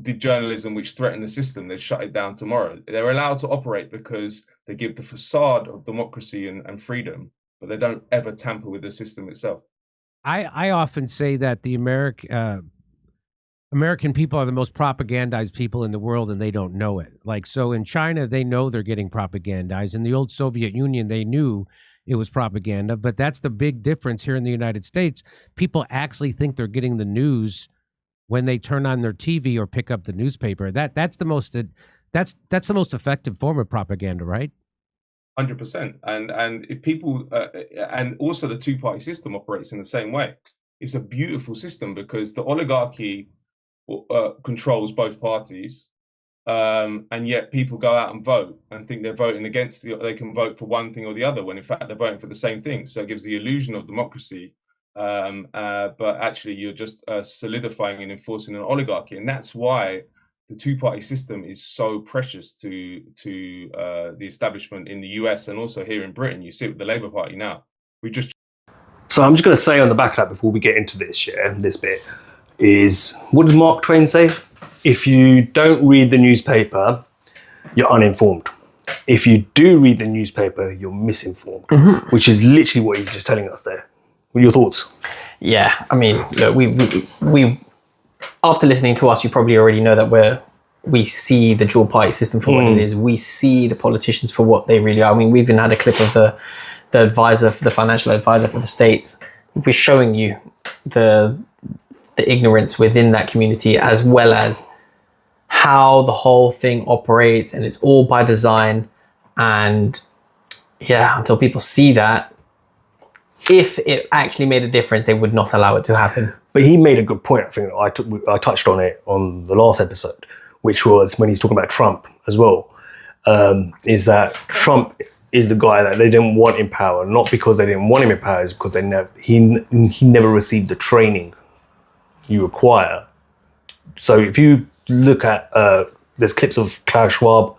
did journalism which threatened the system, they'd shut it down tomorrow. They're allowed to operate because they give the facade of democracy and freedom, but they don't ever tamper with the system itself. I often say that the American people are the most propagandized people in the world, and they don't know it. Like, so in China, they know they're getting propagandized. In the old Soviet Union, they knew it was propaganda, but that's the big difference here in the United States. People actually think they're getting the news when they turn on their TV or pick up the newspaper. That's the most effective form of propaganda, right? 100%. And if people and also the two-party system operates in the same way. It's a beautiful system because the oligarchy controls both parties, and yet people go out and vote and think they're voting against they can vote for one thing or the other when in fact they're voting for the same thing. So it gives the illusion of democracy, but actually you're just solidifying and enforcing an oligarchy, and that's why the two-party system is so precious to the establishment in the US and also here in Britain. You see it with the Labour Party now. So I'm just going to say on the back of that before we get into this, this bit is, what did Mark Twain say? If you don't read the newspaper, you're uninformed. If you do read the newspaper, you're misinformed, which is literally what he's just telling us there. What are your thoughts? Yeah, I mean, look, we after listening to us, you probably already know that we see the dual party system for what it is. We see the politicians for what they really are. I mean, we even had a clip of the advisor, for the financial advisor for the states. We're showing you the ignorance within that community, as well as how the whole thing operates, and it's all by design. And yeah, until people see that, if it actually made a difference, they would not allow it to happen. But he made a good point. I think I touched on it on the last episode, which was when he's talking about Trump as well, is that Trump is the guy that they didn't want in power, not because they didn't want him in power, it's because he never received the training you require. So if you look at, there's clips of Klaus Schwab,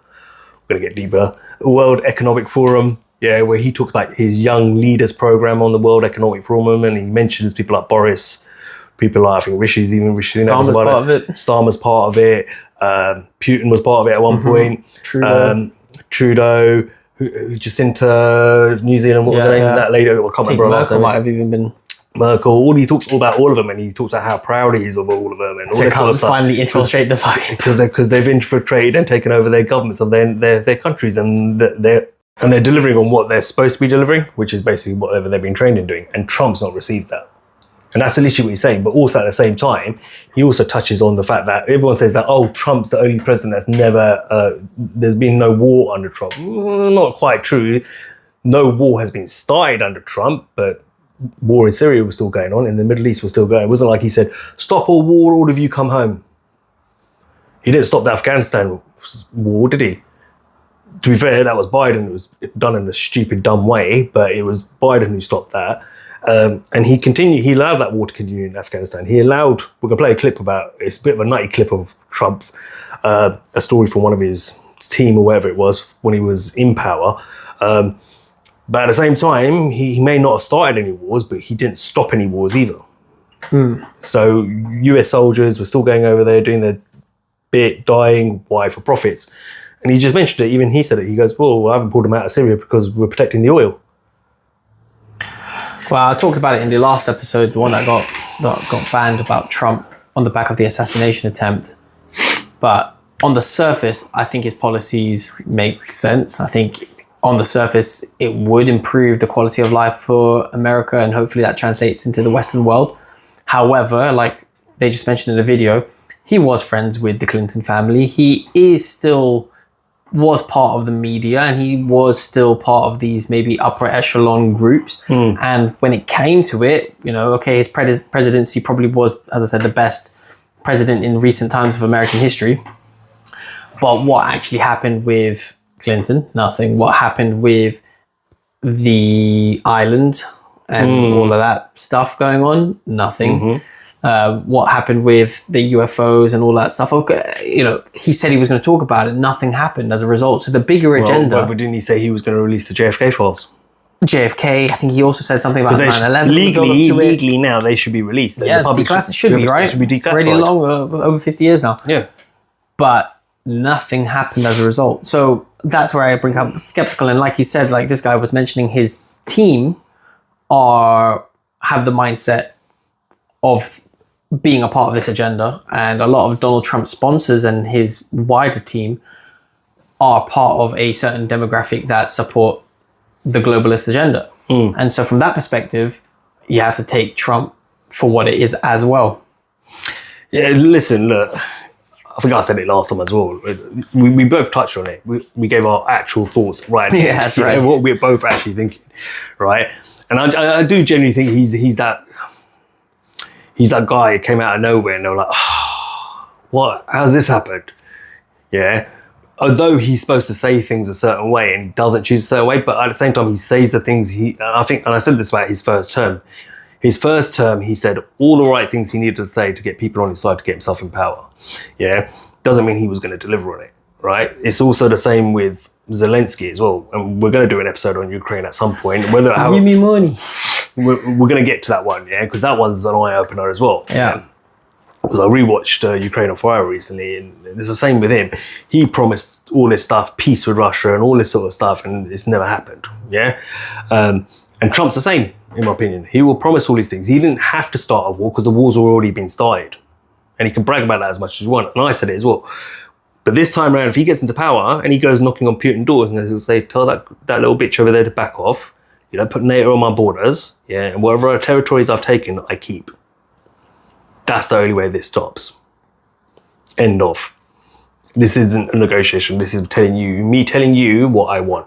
we're going to get deeper, World Economic Forum, where he talks about his Young Leaders program on the World Economic Forum, and he mentions people like Boris, people like, I think Rishi Starmer's part of it. Starmer's part of it. Putin was part of it at one point. Trudeau, Jacinta, New Zealand, what was her name? That lady, I can't remember her last name. Might have even been Merkel. He talks all about all of them, and he talks about how proud he is of all of them, and all this sort of stuff. Finally infiltrate the fucking because they've infiltrated and taken over their governments of their countries, and they're delivering on what they're supposed to be delivering, which is basically whatever they've been trained in doing. And Trump's not received that. And that's literally what he's saying. But also at the same time, he also touches on the fact that everyone says that, oh, Trump's the only president that's never, there's been no war under Trump. Not quite true. No war has been started under Trump, but war in Syria was still going on. In the Middle East was still going. It wasn't like he said, stop all war, all of you come home. He didn't stop the Afghanistan war, did he? To be fair, that was Biden. It was done in a stupid, dumb way, but it was Biden who stopped that. And he allowed that war to continue in Afghanistan. We're going to play a clip about, it's a bit of a nutty clip of Trump, a story from one of his team or whatever it was when he was in power. But at the same time, he may not have started any wars, but he didn't stop any wars either. So US soldiers were still going over there doing their bit, dying, why? For profits. And he just mentioned it, even he said it. He goes, well, I haven't pulled them out of Syria because we're protecting the oil. Well, I talked about it in the last episode, the one that got banned about Trump on the back of the assassination attempt. But on the surface, I think his policies make sense. I think on the surface, it would improve the quality of life for America, and hopefully that translates into the Western world. However, like they just mentioned in the video, he was friends with the Clinton family. He was part of the media, and he was still part of these maybe upper echelon groups. And when it came to it, his presidency probably was, as I said, the best president in recent times of American history. But what actually happened with Clinton? Nothing. What happened with the island and all of that stuff going on? Nothing. what happened with the UFOs and all that stuff. Okay, he said he was going to talk about it. Nothing happened as a result. So the bigger agenda. But didn't he say he was going to release the JFK files? JFK, I think he also said something about 9/11. Legally now they should be released. Yeah, it should be, right? It should be declassified. It's already long, over 50 years now. Yeah. But nothing happened as a result. So that's where I bring up skeptical. And like he said, like this guy was mentioning, his team have the mindset of being a part of this agenda. And a lot of Donald Trump's sponsors and his wider team are part of a certain demographic that support the globalist agenda. And so from that perspective, you have to take Trump for what it is as well. Yeah, listen, look, I think I said it last time as well. We both touched on it. We gave our actual thoughts right. Yeah, that's right. And what we're both actually thinking, right? And I do genuinely think he's that guy who came out of nowhere and they were like, oh, what? How's this happened? Yeah. Although he's supposed to say things a certain way and he doesn't choose a certain way, but at the same time he says the things I think, and I said this about his first term. His first term, he said all the right things he needed to say to get people on his side to get himself in power. Yeah, doesn't mean he was going to deliver on it, right? It's also the same with Zelensky as well, and we're going to do an episode on Ukraine at some point. Give me money. We're going to get to that one, yeah, because that one's an eye opener as well. Yeah. Because I rewatched Ukraine on Fire recently, and it's the same with him. He promised all this stuff, peace with Russia and all this sort of stuff, and it's never happened. Yeah, and Trump's the same, in my opinion. He will promise all these things. He didn't have to start a war because the war's already been started, and he can brag about that as much as you want. And I said it as well. But this time around, if he gets into power and he goes knocking on Putin doors and he'll say, "Tell that little bitch over there to back off. You don't put NATO on my borders. Yeah, and whatever territories I've taken, I keep." That's the only way this stops. End of. This isn't a negotiation. This is me telling you what I want.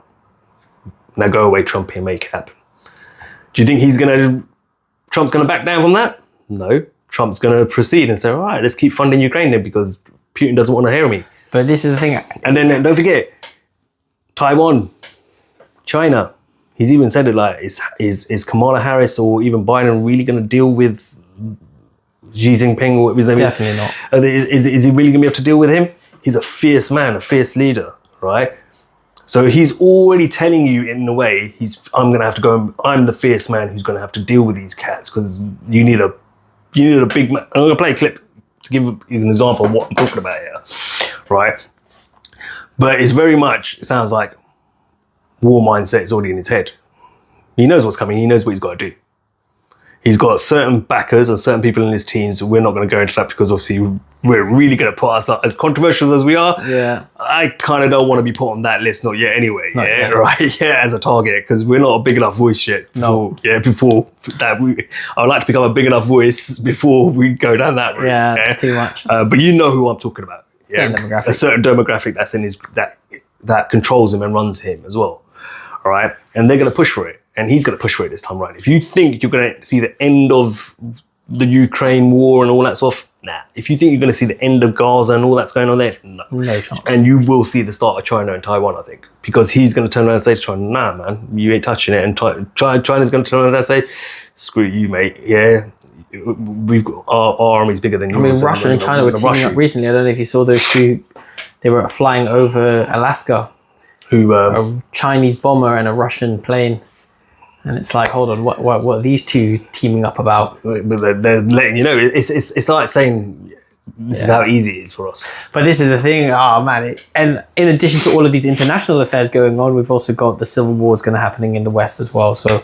Now go away, Trump, and make it happen. Do you think Trump's going to back down from that? No. Trump's going to proceed and say, all right, let's keep funding Ukraine then because Putin doesn't want to hear me. But this is the thing. And then don't forget, Taiwan, China. He's even said it like, is Kamala Harris or even Biden really going to deal with Xi Jinping or whatever his name is? Definitely not. Is he really going to be able to deal with him? He's a fierce man, a fierce leader, right? So he's already telling you in a way, I'm going to have to go, I'm the fierce man who's going to have to deal with these cats because you need a big man. I'm going to play a clip to give you an example of what I'm talking about here, right? But it's very much, it sounds like war mindset is already in his head. He knows what's coming. He knows what he's got to do. He's got certain backers and certain people in his teams. We're not going to go into that because obviously we're really going to put us up as controversial as we are. Yeah. I kind of don't want to be put on that list, not yet anyway. Not yeah, yet. right. Yeah, as a target because we're not a big enough voice yet. No. Before that, I would like to become a big enough voice before we go down that route. Yeah, it's too much. But you know who I'm talking about. Certain demographic. A certain demographic that's in his that controls him and runs him as well. All right, and they're going to push for it. And he's going to push for it this time around. If you think you're going to see the end of the Ukraine war and all that stuff, nah. If you think you're going to see the end of Gaza and all that's going on there, no. No chance. And you will see the start of China and Taiwan, I think. Because he's going to turn around and say to China, nah, man, you ain't touching it. And China's going to turn around and say, screw you, mate. Yeah, we've got our army's bigger than yours. I mean, Russia and China were teaming up recently. I don't know if you saw those two. They were flying over Alaska. A Chinese bomber and a Russian plane. And it's like, hold on, what are these two teaming up about? But they're letting you know. It's like saying this is how easy it is for us. But this is the thing, and in addition to all of these international affairs going on, we've also got the civil wars going to happening in the West as well. So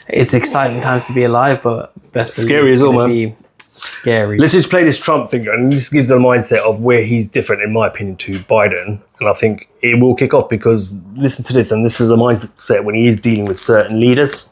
it's exciting times to be alive, but best believe scary as well, man. Be scary. Let's just play this Trump thing, and this gives the mindset of where he's different, in my opinion, to Biden. And I think it will kick off because listen to this, and this is a mindset when he is dealing with certain leaders.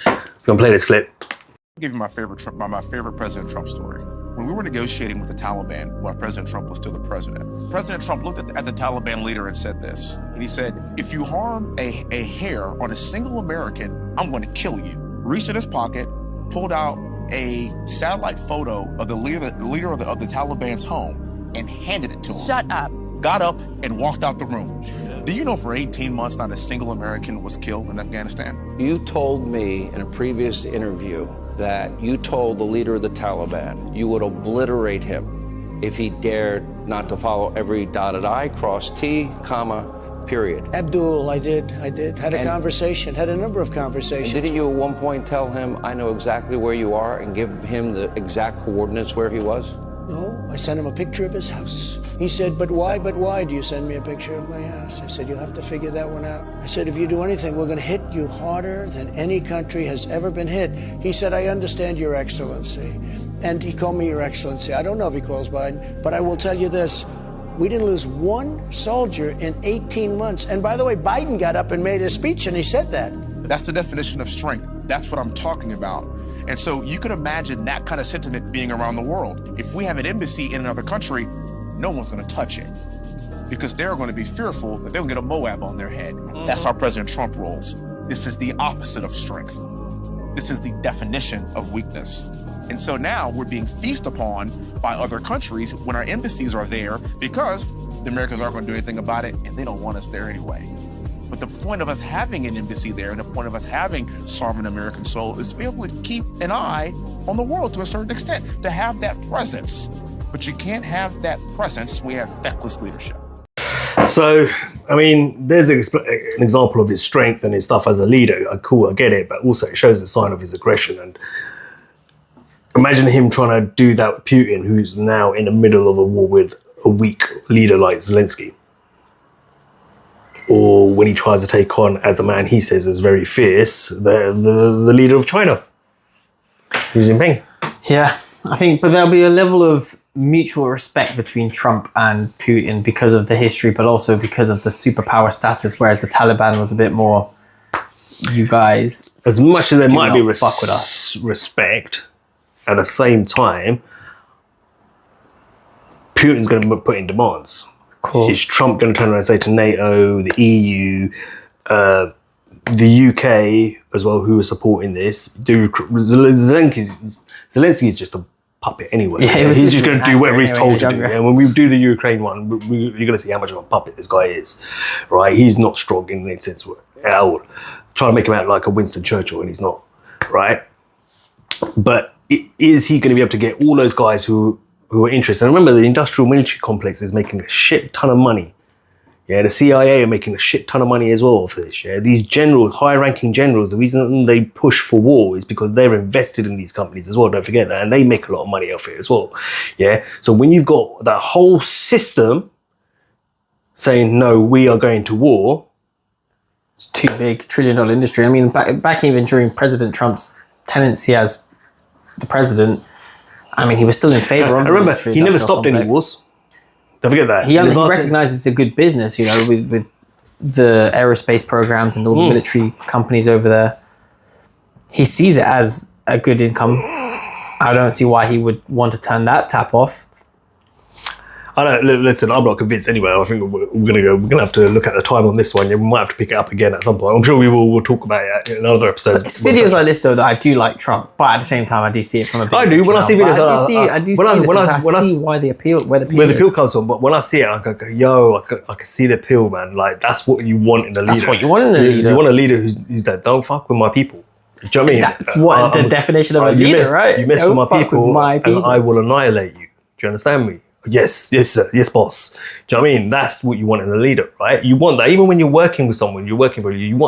I'm gonna play this clip. I'll give you my favorite President Trump story. When we were negotiating with the Taliban while President Trump was still the president, President Trump looked at the Taliban leader and said this. And he said, if you harm a hair on a single American, I'm going to kill you. Reached in his pocket, pulled out a satellite photo of the leader of the Taliban's home and handed it to him. Shut up. Got up and walked out the room. Do you know for 18 months not a single American was killed in Afghanistan? You told me in a previous interview that you told the leader of the Taliban you would obliterate him if he dared not to follow every dotted I, cross T, comma, period. Abdul, I did. Had a conversation, had a number of conversations. And didn't you at one point tell him, I know exactly where you are, and give him the exact coordinates where he was? No, I sent him a picture of his house. He said, but why do you send me a picture of my house? I said, you'll have to figure that one out. I said, if you do anything, we're going to hit you harder than any country has ever been hit. He said, I understand, Your Excellency. And he called me Your Excellency. I don't know if he calls Biden, but I will tell you this. We didn't lose one soldier in 18 months. And by the way, Biden got up and made a speech and he said that. That's the definition of strength. That's what I'm talking about. And so you could imagine that kind of sentiment being around the world. If we have an embassy in another country, no one's going to touch it because they're going to be fearful that they'll get a Moab on their head. That's how President Trump rolls. This is the opposite of strength. This is the definition of weakness. And so now we're being feasted upon by other countries when our embassies are there because the Americans aren't going to do anything about it and they don't want us there anyway. But the point of us having an embassy there and the point of us having sovereign American soul is to be able to keep an eye on the world to a certain extent, to have that presence. But you can't have that presence when we have feckless leadership. So, I mean, there's an example of his strength and his stuff as a leader. Cool, I get it, but also it shows a sign of his aggression. And imagine him trying to do that with Putin, who's now in the middle of a war with a weak leader like Zelensky. Or when he tries to take on, as a man he says is very fierce, the leader of China, Xi Jinping. Yeah, I think, but there'll be a level of mutual respect between Trump and Putin because of the history, but also because of the superpower status, whereas the Taliban was a bit more, you guys, as much as there might be fuck with us. Respect, at the same time, Putin's going to put in demands. Cool. Is Trump going to turn around and say to NATO, the EU, the UK as well, who are supporting this? Zelensky's just a puppet anyway. Yeah, he's just going to do whatever he's told to do. And when we do the Ukraine one, you're going to see how much of a puppet this guy is, right? He's not strong in any sense at all. Trying to make him out like a Winston Churchill, and he's not, right? But is he going to be able to get all those guys who are interested? And remember, the industrial military complex is making a shit ton of money. Yeah, the CIA are making a shit ton of money as well for this. Yeah, these generals, high-ranking generals, the reason they push for war is because they're invested in these companies as well. Don't forget that, and they make a lot of money off it as well. Yeah, so when you've got that whole system saying no, we are going to war, it's too big, $1 trillion industry. I mean, back even during President Trump's tenancy as the president, I mean, he was still in favor of. I remember he never stopped any wars. Don't forget that. He recognized it's a good business, you know, with the aerospace programs and all the military companies over there. He sees it as a good income. I don't see why he would want to turn that tap off. I don't. Listen, I'm not convinced anyway. I think we're gonna have to look at the time on this one. We might have to pick it up again at some point. I'm sure we'll talk about it in another episode. It's videos like this though that I do like Trump, but at the same time I do see it from a big I do when I see videos. I see why the appeal, where the appeal comes from. But when I see it, I go, yo, I can see the appeal, man. Like that's what you want in a leader. That's what you want in a leader. You want a leader who's like, don't fuck with my people. Do you know what I mean? That's what the definition of a leader, right? You mess with my people, and I will annihilate you. Do you understand me? Yes, sir. Yes, boss. Do you know what I mean? That's what you want in a leader, right? You want that. Even when you're working with someone, you want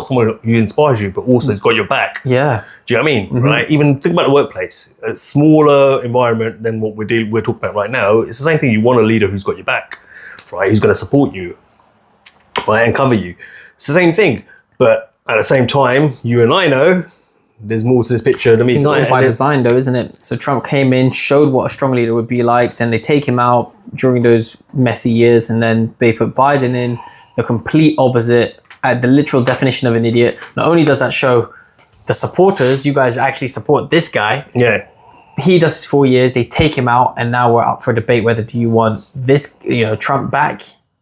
someone who inspires you, but also has got your back. Yeah. Do you know what I mean? Mm-hmm. Right? Even think about the workplace. A smaller environment than what we're talking about right now. It's the same thing. You want a leader who's got your back, right? Who's going to support you, right? And cover you. It's the same thing. But at the same time, you and I know there's more to this picture than me. It's all by design though, isn't it? So Trump came in, showed what a strong leader would be like, then they take him out during those messy years, and then they put Biden in, the complete opposite, the literal definition of an idiot. Not only does that show the supporters, you guys actually support this guy. Yeah. He does his 4 years, they take him out, and now we're up for debate whether do you want this, Trump back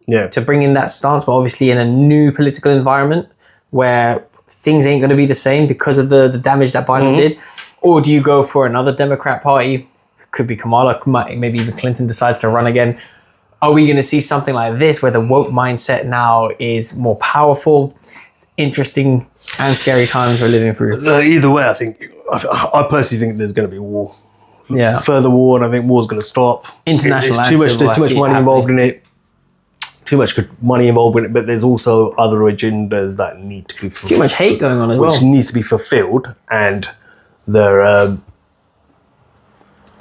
to bring in that stance, but obviously in a new political environment where things ain't going to be the same because of the damage that Biden did? Or do you go for another Democrat party? Could be Kamala, maybe even Clinton decides to run again. Are we going to see something like this where the woke mindset now is more powerful? It's interesting and scary times we're living through. Either way, I think I personally think there's going to be war. Yeah. Further war, and I think war's going to stop. International It's too much. There's too much money involved in it. Too much money involved in it, but there's also other agendas that need to be fulfilled. Too much hate going on as well. Which needs to be fulfilled, and the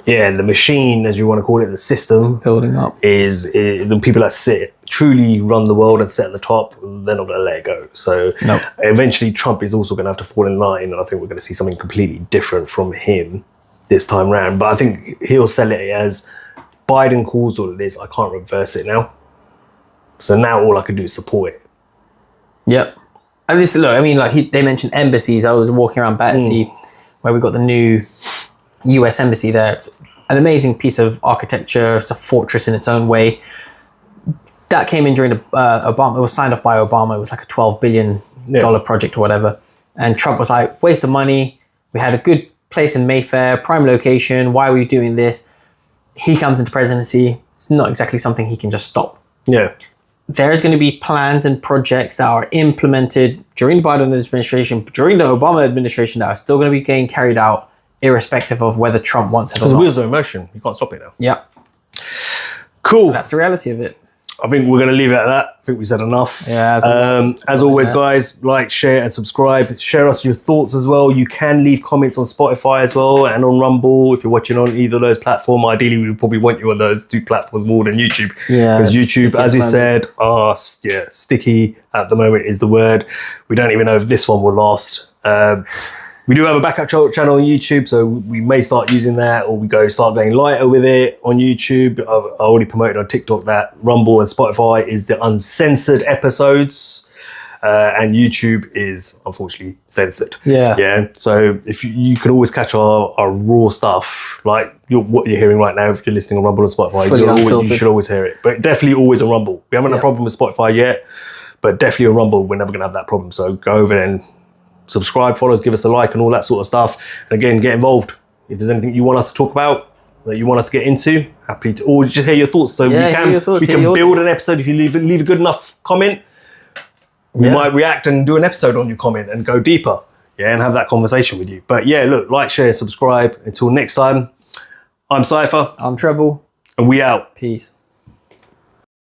the machine, as you want to call it, the system it's building up is the people that truly run the world and sit at the top. They're not going to let it go. So eventually, Trump is also going to have to fall in line, and I think we're going to see something completely different from him this time round. But I think he'll sell it as Biden caused all of this. I can't reverse it now. So now all I can do is support it. Yep. And this, look, I mean, like they mentioned embassies. I was walking around Battersea, where we got the new US embassy there. It's an amazing piece of architecture. It's a fortress in its own way. That came in during the Obama. It was signed off by Obama. It was like a $12 billion project or whatever. And Trump was like, waste of money. We had a good place in Mayfair, prime location. Why are we doing this? He comes into presidency. It's not exactly something he can just stop. Yeah. There's going to be plans and projects that are implemented during the Biden administration, during the Obama administration, that are still going to be getting carried out, irrespective of whether Trump wants it or not. Because the wheels are in motion. You can't stop it now. Yeah. Cool. That's the reality of it. I think we're going to leave it at that. I think we said enough. Yeah. As always, guys, like, share, and subscribe. Share us your thoughts as well. You can leave comments on Spotify as well and on Rumble. If you're watching on either of those platforms, ideally, we would probably want you on those two platforms more than YouTube. Yeah. Because YouTube, as we said, sticky at the moment is the word. We don't even know if this one will last. We do have a backup channel on YouTube, so we may start using that, or we start going lighter with it on YouTube. I already promoted on TikTok that Rumble and Spotify is the uncensored episodes, and YouTube is unfortunately censored. Yeah. Yeah. So if you can always catch our raw stuff, like what you're hearing right now, if you're listening on Rumble and Spotify, you should always hear it. But definitely always on Rumble. We haven't had a problem with Spotify yet, but definitely on Rumble, we're never going to have that problem. So go over there and subscribe, follow us, give us a like and all that sort of stuff. And again, get involved. If there's anything you want us to talk about, that you want us to get into, happy to, or just hear your thoughts. So we can build an episode. If you leave a good enough comment, we might react and do an episode on your comment and go deeper. Yeah, and have that conversation with you. But yeah, look, like, share, subscribe. Until next time, I'm Cypher. I'm Treble. And we out. Peace.